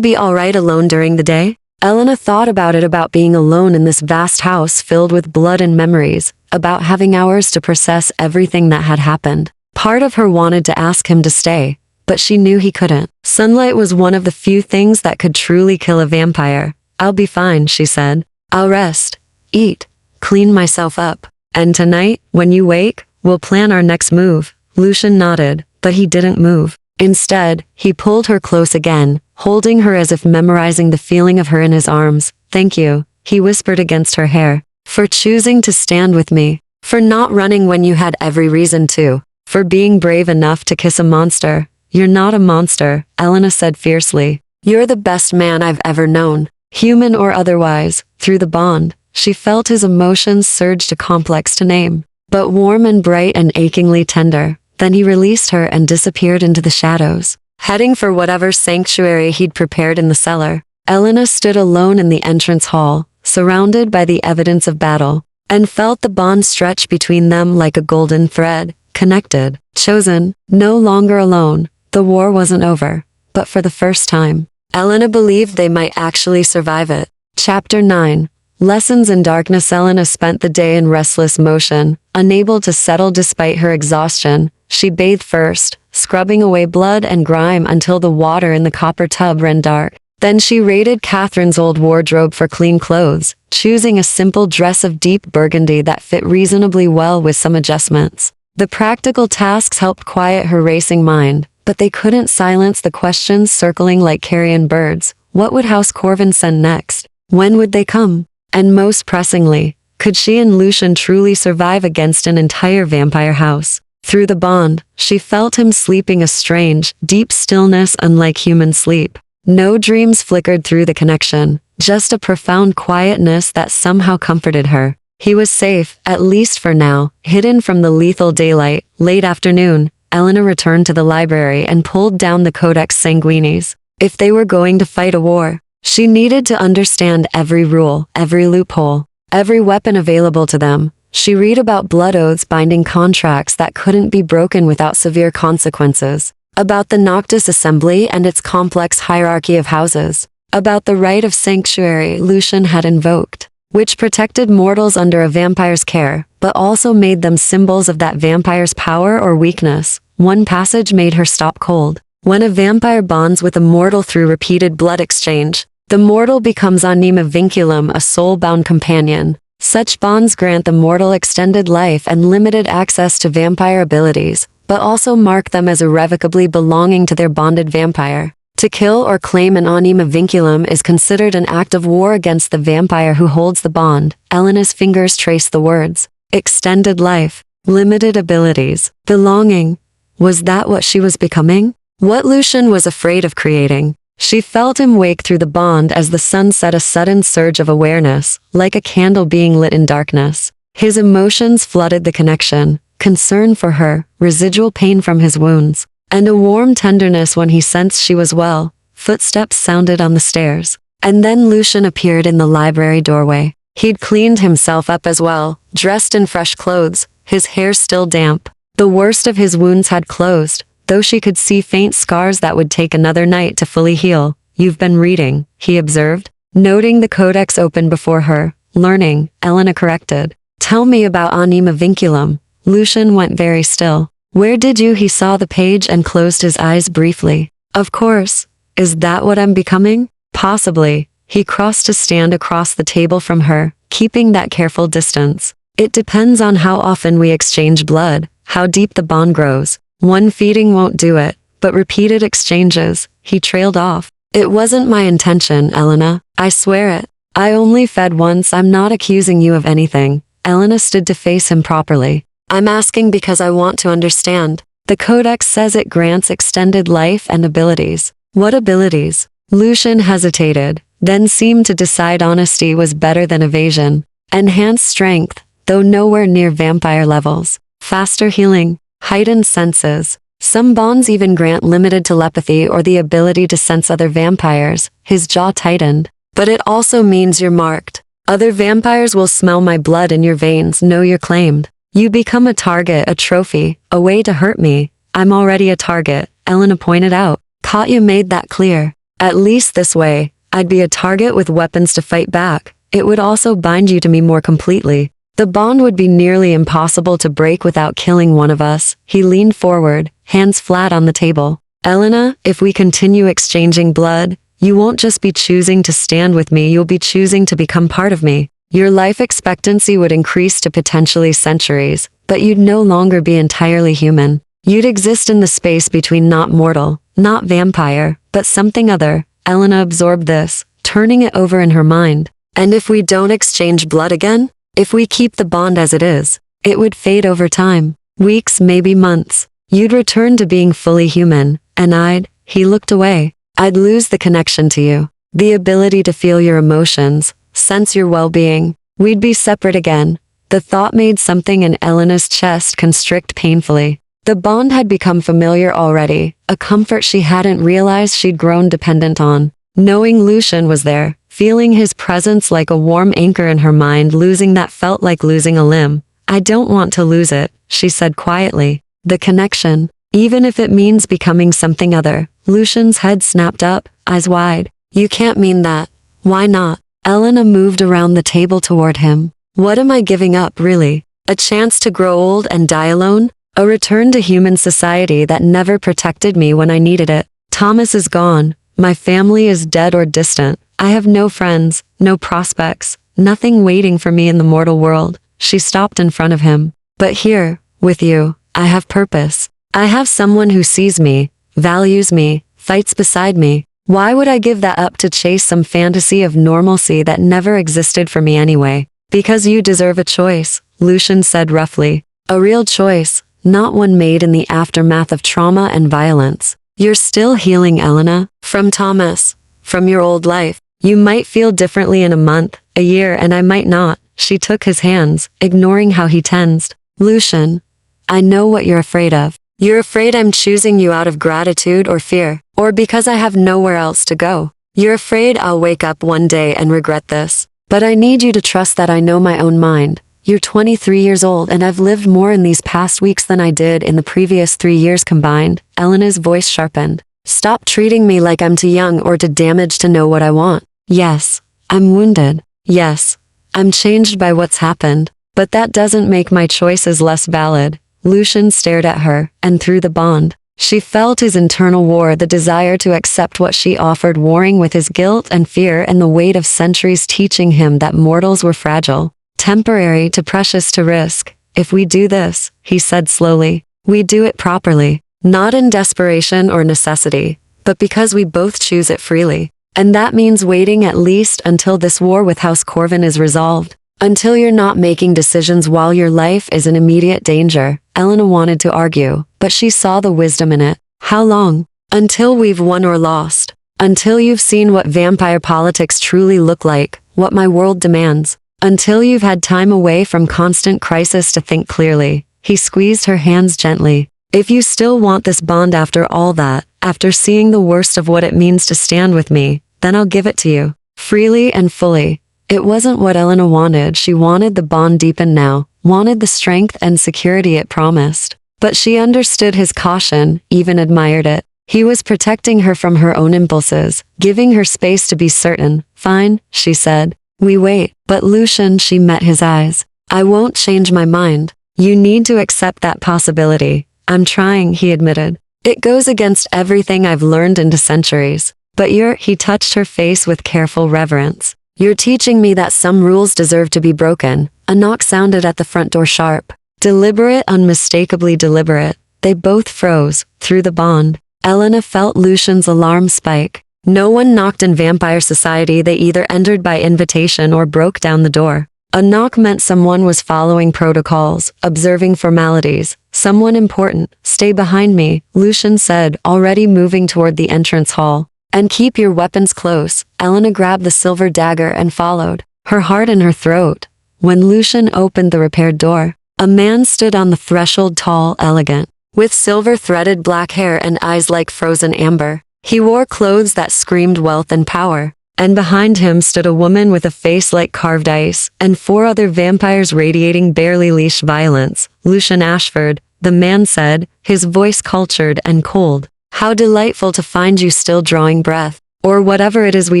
A: be all right alone during the day? Elena thought about being alone in this vast house filled with blood and memories, about having hours to process everything that had happened. Part of her wanted to ask him to stay, but she knew he couldn't. Sunlight was one of the few things that could truly kill a vampire. I'll be fine, she said. I'll rest, eat, clean myself up. And tonight, when you wake, we'll plan our next move. Lucian nodded, but he didn't move. Instead, he pulled her close again, holding her as if memorizing the feeling of her in his arms. Thank you, he whispered against her hair, for choosing to stand with me, for not running when you had every reason to, for being brave enough to kiss a monster. You're not a monster, Elena said fiercely. You're the best man I've ever known, human or otherwise. Through the bond, she felt his emotions surge to complex to name, but warm and bright and achingly tender. Then he released her and disappeared into the shadows, heading for whatever sanctuary he'd prepared in the cellar. Elena stood alone in the entrance hall, surrounded by the evidence of battle, and felt the bond stretch between them like a golden thread, connected, chosen, no longer alone. The war wasn't over, but for the first time, Elena believed they might actually survive it. Chapter 9. Lessons in Darkness. Elena spent the day in restless motion, unable to settle despite her exhaustion. She bathed first, scrubbing away blood and grime until the water in the copper tub ran dark. Then she raided Catherine's old wardrobe for clean clothes, choosing a simple dress of deep burgundy that fit reasonably well with some adjustments. The practical tasks helped quiet her racing mind, but they couldn't silence the questions circling like carrion birds. What would House Corvin send next? When would they come? And most pressingly, could she and Lucian truly survive against an entire vampire house? Through the bond, she felt him sleeping a strange, deep stillness unlike human sleep. No dreams flickered through the connection, just a profound quietness that somehow comforted her. He was safe, at least for now, hidden from the lethal daylight. Late afternoon, Elena returned to the library and pulled down the Codex Sanguinis. If they were going to fight a war, she needed to understand every rule, every loophole, every weapon available to them. She read about blood oaths binding contracts that couldn't be broken without severe consequences, about the Noctis Assembly and its complex hierarchy of houses, about the right of sanctuary Lucian had invoked, which protected mortals under a vampire's care, but also made them symbols of that vampire's power or weakness. One passage made her stop cold. When a vampire bonds with a mortal through repeated blood exchange, the mortal becomes anima vinculum, a soul-bound companion. Such bonds grant the mortal extended life and limited access to vampire abilities, but also mark them as irrevocably belonging to their bonded vampire. To kill or claim an anima vinculum is considered an act of war against the vampire who holds the bond. Elena's fingers traced the words. Extended life, limited abilities, belonging. Was that what she was becoming? What Lucian was afraid of creating? She felt him wake through the bond as the sun set, a sudden surge of awareness, like a candle being lit in darkness. His emotions flooded the connection, concern for her, residual pain from his wounds, and a warm tenderness when he sensed she was well. Footsteps sounded on the stairs, and then Lucian appeared in the library doorway. He'd cleaned himself up as well, dressed in fresh clothes, his hair still damp. The worst of his wounds had closed, though she could see faint scars that would take another night to fully heal. You've been reading, he observed, noting the codex open before her. Learning, Elena corrected. Tell me about anima vinculum. Lucian went very still. Where did you? He saw the page and closed his eyes briefly. Of course. Is that what I'm becoming? Possibly. He crossed to stand across the table from her, keeping that careful distance. It depends on how often we exchange blood, how deep the bond grows. One feeding won't do it, but repeated exchanges. He trailed off. It wasn't my intention, Elena. I swear it. I only fed once. I'm not accusing you of anything. Elena stood to face him properly. I'm asking because I want to understand. The Codex says it grants extended life and abilities. What abilities? Lucian hesitated, then seemed to decide honesty was better than evasion. Enhanced strength, though nowhere near vampire levels. Faster healing, heightened senses. Some bonds even grant limited telepathy or the ability to sense other vampires. His jaw tightened. But it also means you're marked. Other vampires will smell my blood in your veins, know you're claimed. You become a target, a trophy, a way to hurt me. I'm already a target, Elena pointed out. Katya made that clear. At least this way, I'd be a target with weapons to fight back. It would also bind you to me more completely. The bond would be nearly impossible to break without killing one of us. He leaned forward, hands flat on the table. Elena, if we continue exchanging blood, you won't just be choosing to stand with me, you'll be choosing to become part of me. Your life expectancy would increase to potentially centuries, but you'd no longer be entirely human. You'd exist in the space between not mortal, not vampire, but something other. Elena absorbed this, turning it over in her mind. And if we don't exchange blood again? If we keep the bond as it is, it would fade over time. Weeks, maybe months. You'd return to being fully human, and he looked away. I'd lose the connection to you, the ability to feel your emotions, sense your well-being. We'd be separate again. The thought made something in Elena's chest constrict painfully. The bond had become familiar already, a comfort she hadn't realized she'd grown dependent on. Knowing Lucian was there, feeling his presence like a warm anchor in her mind, losing that felt like losing a limb. I don't want to lose it, she said quietly. The connection, even if it means becoming something other. Lucian's head snapped up, eyes wide. You can't mean that. Why not? Elena moved around the table toward him. What am I giving up, really? A chance to grow old and die alone? A return to human society that never protected me when I needed it. Thomas is gone. My family is dead or distant. I have no friends, no prospects, nothing waiting for me in the mortal world. She stopped in front of him. But here, with you, I have purpose. I have someone who sees me, values me, fights beside me. Why would I give that up to chase some fantasy of normalcy that never existed for me anyway? Because you deserve a choice, Lucian said roughly. A real choice, not one made in the aftermath of trauma and violence. You're still healing, Elena, from Thomas, from your old life. You might feel differently in a month, a year, and I might not. She took his hands, ignoring how he tensed. Lucian, I know what you're afraid of. You're afraid I'm choosing you out of gratitude or fear, or because I have nowhere else to go. You're afraid I'll wake up one day and regret this. But I need you to trust that I know my own mind. You're 23 years old and I've lived more in these past weeks than I did in the previous 3 years combined. Elena's voice sharpened. Stop treating me like I'm too young or too damaged to know what I want. Yes, I'm wounded. Yes, I'm changed by what's happened. But that doesn't make my choices less valid. Lucian stared at her, and through the bond, she felt his internal war, the desire to accept what she offered warring with his guilt and fear and the weight of centuries teaching him that mortals were fragile, temporary to precious to risk. If we do this, he said slowly, we do it properly, not in desperation or necessity, but because we both choose it freely. And that means waiting at least until this war with House Corvin is resolved. Until you're not making decisions while your life is in immediate danger. Elena wanted to argue, but she saw the wisdom in it. How long? Until we've won or lost. Until you've seen what vampire politics truly look like, what my world demands. Until you've had time away from constant crisis to think clearly. He squeezed her hands gently. If you still want this bond after all that, after seeing the worst of what it means to stand with me, then I'll give it to you. Freely and fully. It wasn't what Elena wanted. She wanted the bond deepened now, wanted the strength and security it promised. But she understood his caution, even admired it. He was protecting her from her own impulses, giving her space to be certain. Fine, she said. We wait. But Lucian, she met his eyes. I won't change my mind. You need to accept that possibility. I'm trying, he admitted. It goes against everything I've learned into centuries. But he touched her face with careful reverence. You're teaching me that some rules deserve to be broken. A knock sounded at the front door sharp. Deliberate, unmistakably deliberate. They both froze, through the bond. Elena felt Lucian's alarm spike. No one knocked in vampire society. They either entered by invitation or broke down the door. A knock meant someone was following protocols, observing formalities. Someone important. Stay behind me, Lucian said, already moving toward the entrance hall. And keep your weapons close. Elena grabbed the silver dagger and followed, her heart in her throat. When Lucian opened the repaired door, a man stood on the threshold, tall, elegant, with silver-threaded black hair and eyes like frozen amber. He wore clothes that screamed wealth and power. And behind him stood a woman with a face like carved ice, and 4 other vampires radiating barely leash violence. Lucian Ashford, the man said, his voice cultured and cold. How delightful to find you still drawing breath. Or whatever it is we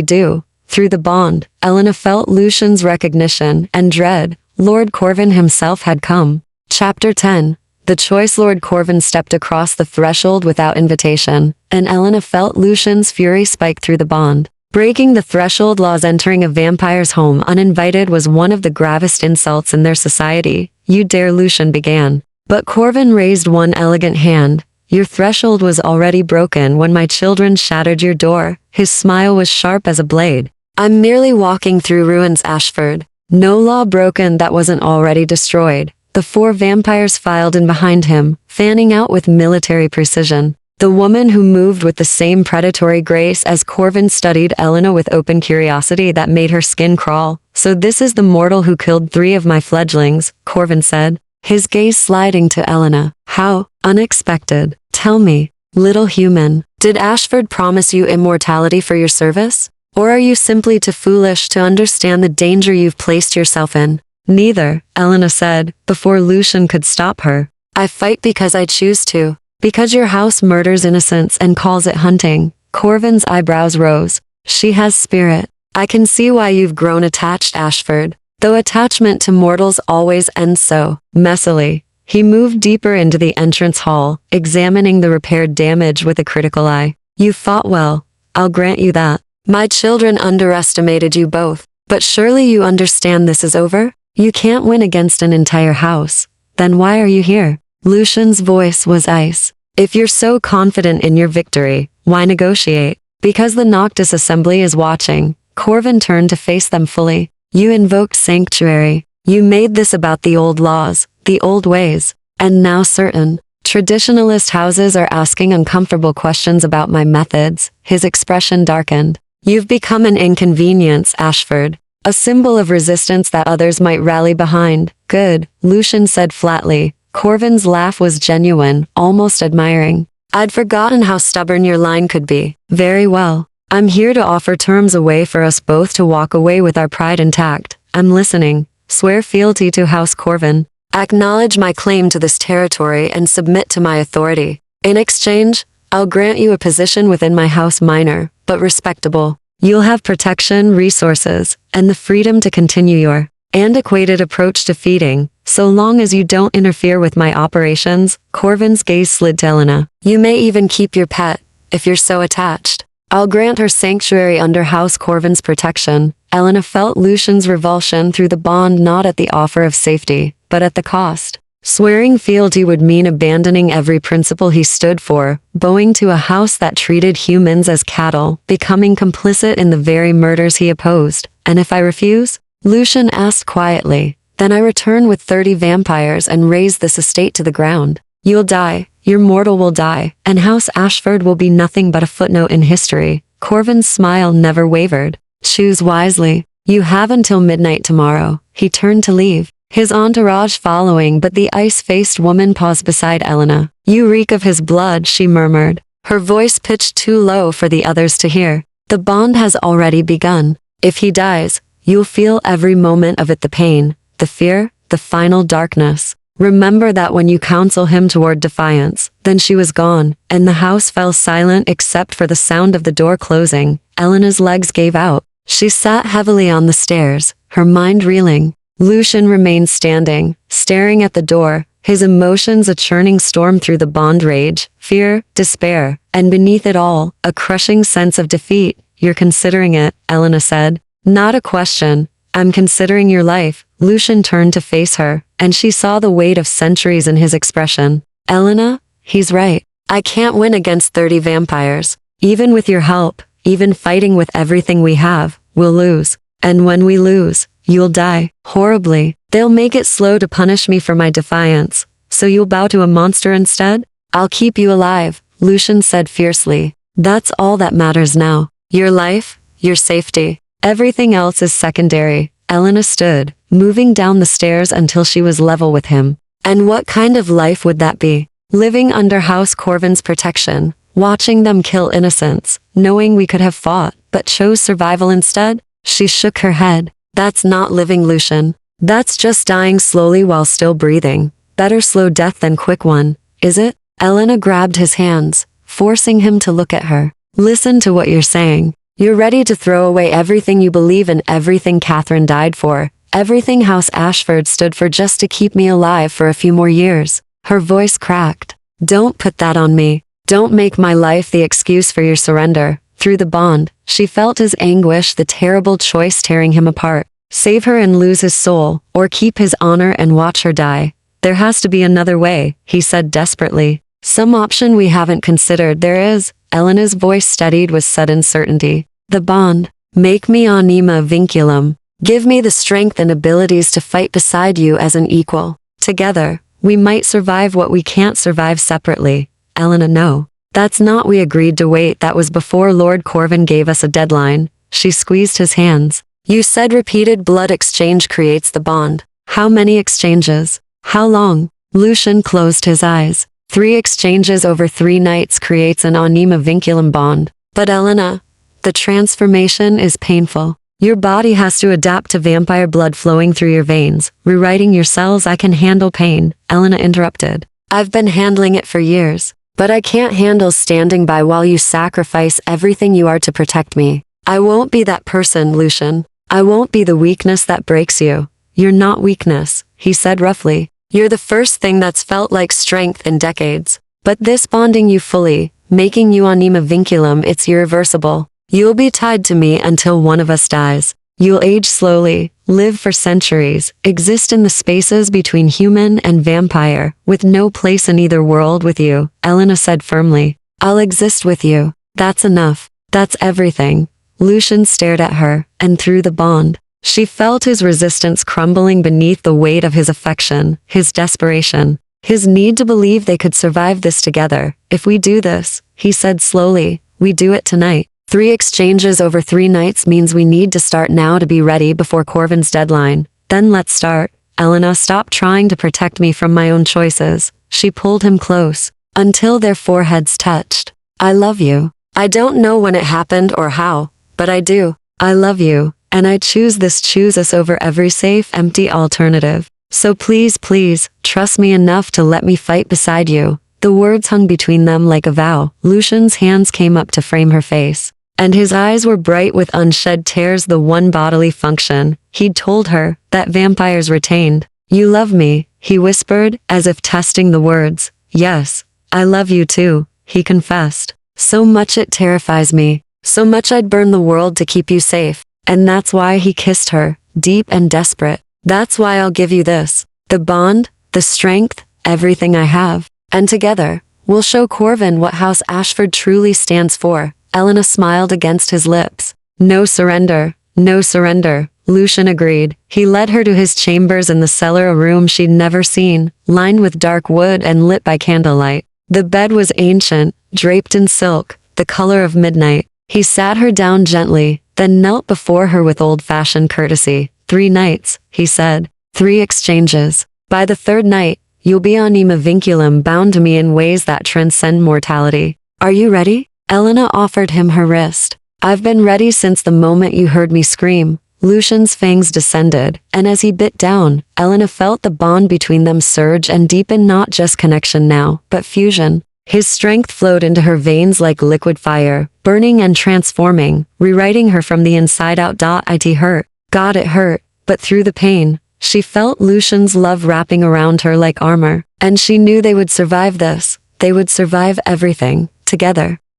A: do. Through the bond, Elena felt Lucian's recognition and dread. Lord Corvin himself had come. Chapter 10. The choice. Lord Corvin stepped across the threshold without invitation, and Elena felt Lucian's fury spike through the bond. Breaking the threshold laws, entering a vampire's home uninvited was one of the gravest insults in their society. You dare, Lucian began. But Corvin raised one elegant hand. Your threshold was already broken when my children shattered your door. His smile was sharp as a blade. I'm merely walking through ruins, Ashford. No law broken that wasn't already destroyed. The 4 vampires filed in behind him, fanning out with military precision. The woman who moved with the same predatory grace as Corvin studied Elena with open curiosity that made her skin crawl. So this is the mortal who killed 3 of my fledglings, Corvin said, his gaze sliding to Elena. How unexpected. Tell me, little human, did Ashford promise you immortality for your service? Or are you simply too foolish to understand the danger you've placed yourself in? Neither, Elena said, before Lucian could stop her. I fight because I choose to. Because your house murders innocence and calls it hunting. Corvin's eyebrows rose. She has spirit. I can see why you've grown attached, Ashford. Though attachment to mortals always ends so messily. He moved deeper into the entrance hall, examining the repaired damage with a critical eye. You fought well, I'll grant you that. My children underestimated you both, but surely you understand this is over? You can't win against an entire house. Then why are you here? Lucian's voice was ice. If you're so confident in your victory, why negotiate? Because the Noctis Assembly is watching, Corvin turned to face them fully. You invoked sanctuary. You made this about the old laws, the old ways, and now certain traditionalist houses are asking uncomfortable questions about my methods. His expression darkened. You've become an inconvenience, Ashford. A symbol of resistance that others might rally behind. Good, Lucian said flatly. Corvin's laugh was genuine, almost admiring. I'd forgotten how stubborn your line could be. Very well. I'm here to offer terms a way for us both to walk away with our pride intact. I'm listening. Swear fealty to House Corvin. Acknowledge my claim to this territory and submit to my authority. In exchange, I'll grant you a position within my house minor, but respectable. You'll have protection, resources, and the freedom to continue your antiquated approach to feeding, so long as you don't interfere with my operations. Corvin's gaze slid to Elena. You may even keep your pet, if you're so attached. I'll grant her sanctuary under House Corvin's protection. Elena felt Lucian's revulsion through the bond, not at the offer of safety, but at the cost. Swearing fealty would mean abandoning every principle he stood for, bowing to a house that treated humans as cattle, becoming complicit in the very murders he opposed. And if I refuse? Lucian asked quietly. Then I return with 30 vampires and raze this estate to the ground. You'll die, your mortal will die, and House Ashford will be nothing but a footnote in history. Corvin's smile never wavered. Choose wisely. You have until midnight tomorrow. He turned to leave, his entourage following, but the ice-faced woman paused beside Elena. You reek of his blood, she murmured, her voice pitched too low for the others to hear. The bond has already begun. If he dies, you'll feel every moment of it, the pain, the fear, the final darkness. Remember that when you counsel him toward defiance. Then she was gone, and the house fell silent except for the sound of the door closing. Elena's legs gave out. She sat heavily on the stairs, her mind reeling. Lucian remained standing, staring at the door, his emotions a churning storm through the bond. Rage, fear, despair, and beneath it all, a crushing sense of defeat. You're considering it, Elena said. Not a question. I'm considering your life. Lucian turned to face her, and she saw the weight of centuries in his expression. Elena, he's right. I can't win against 30 vampires. Even with your help, even fighting with everything we have, we'll lose. And when we lose, you'll die, horribly. They'll make it slow to punish me for my defiance. So you'll bow to a monster instead? I'll keep you alive, Lucian said fiercely. That's all that matters now. Your life, your safety. Everything else is secondary. Elena stood, moving down the stairs until she was level with him. And what kind of life would that be? Living under House Corvin's protection, watching them kill innocents, knowing we could have fought, but chose survival instead? She shook her head. That's not living, Lucian. That's just dying slowly while still breathing. Better slow death than quick one, is it? Elena grabbed his hands, forcing him to look at her. Listen to what you're saying. You're ready to throw away everything you believe in, everything Catherine died for, everything House Ashford stood for, just to keep me alive for a few more years. Her voice cracked. Don't put that on me. Don't make my life the excuse for your surrender. Through the bond, she felt his anguish, the terrible choice tearing him apart. Save her and lose his soul, or keep his honor and watch her die. There has to be another way, he said desperately. Some option we haven't considered. There is. Elena's voice steadied with sudden certainty. The bond. Make me anima vinculum. Give me the strength and abilities to fight beside you as an equal. Together, we might survive what we can't survive separately. Elena, no. That's not. We agreed to wait. That was before Lord Corvin gave us a deadline. She squeezed his hands. You said repeated blood exchange creates the bond. How many exchanges? How long? Lucian closed his eyes. 3 exchanges over 3 nights creates an anima vinculum bond. But Elena, the transformation is painful. Your body has to adapt to vampire blood flowing through your veins, rewriting your cells. I can handle pain, Elena interrupted. I've been handling it for years. But I can't handle standing by while you sacrifice everything you are to protect me. I won't be that person, Lucian. I won't be the weakness that breaks you. You're not weakness, he said roughly. You're the first thing that's felt like strength in decades. But this bonding you fully, making you anima vinculum. It's irreversible. You'll be tied to me until one of us dies. You'll age slowly, live for centuries, exist in the spaces between human and vampire, with no place in either world with you, Elena said firmly. I'll exist with you. That's enough. That's everything. Lucian stared at her, and through the bond, she felt his resistance crumbling beneath the weight of his affection, his desperation, his need to believe they could survive this together. If we do this, he said slowly, we do it tonight. 3 exchanges over 3 nights means we need to start now to be ready before Corvin's deadline. Then let's start. Elena, stop trying to protect me from my own choices. She pulled him close, until their foreheads touched. I love you. I don't know when it happened or how, but I do. I love you, and I choose us over every safe, empty alternative. So please, please, trust me enough to let me fight beside you. The words hung between them like a vow. Lucian's hands came up to frame her face, and his eyes were bright with unshed tears, the one bodily function he'd told her that vampires retained. You love me, he whispered, as if testing the words. Yes, I love you too, he confessed. So much it terrifies me. So much I'd burn the world to keep you safe. And that's why he kissed her, deep and desperate. That's why I'll give you this. The bond, the strength, everything I have. And together, we'll show Corvin what House Ashford truly stands for. Elena smiled against his lips. No surrender, no surrender, Lucian agreed. He led her to his chambers in the cellar, a room she'd never seen, lined with dark wood and lit by candlelight. The bed was ancient, draped in silk, the color of midnight. He sat her down gently, then knelt before her with old-fashioned courtesy. 3 nights, he said. 3 exchanges. By the 3rd night, you'll be anima vinculum, bound to me in ways that transcend mortality. Are you ready? Elena offered him her wrist. I've been ready since the moment you heard me scream. Lucian's fangs descended, and as he bit down, Elena felt the bond between them surge and deepen, not just connection now, but fusion. His strength flowed into her veins like liquid fire, burning and transforming, rewriting her from the inside out. It hurt. God, it hurt, but through the pain, she felt Lucian's love wrapping around her like armor, and she knew they would survive this. They would survive everything, together.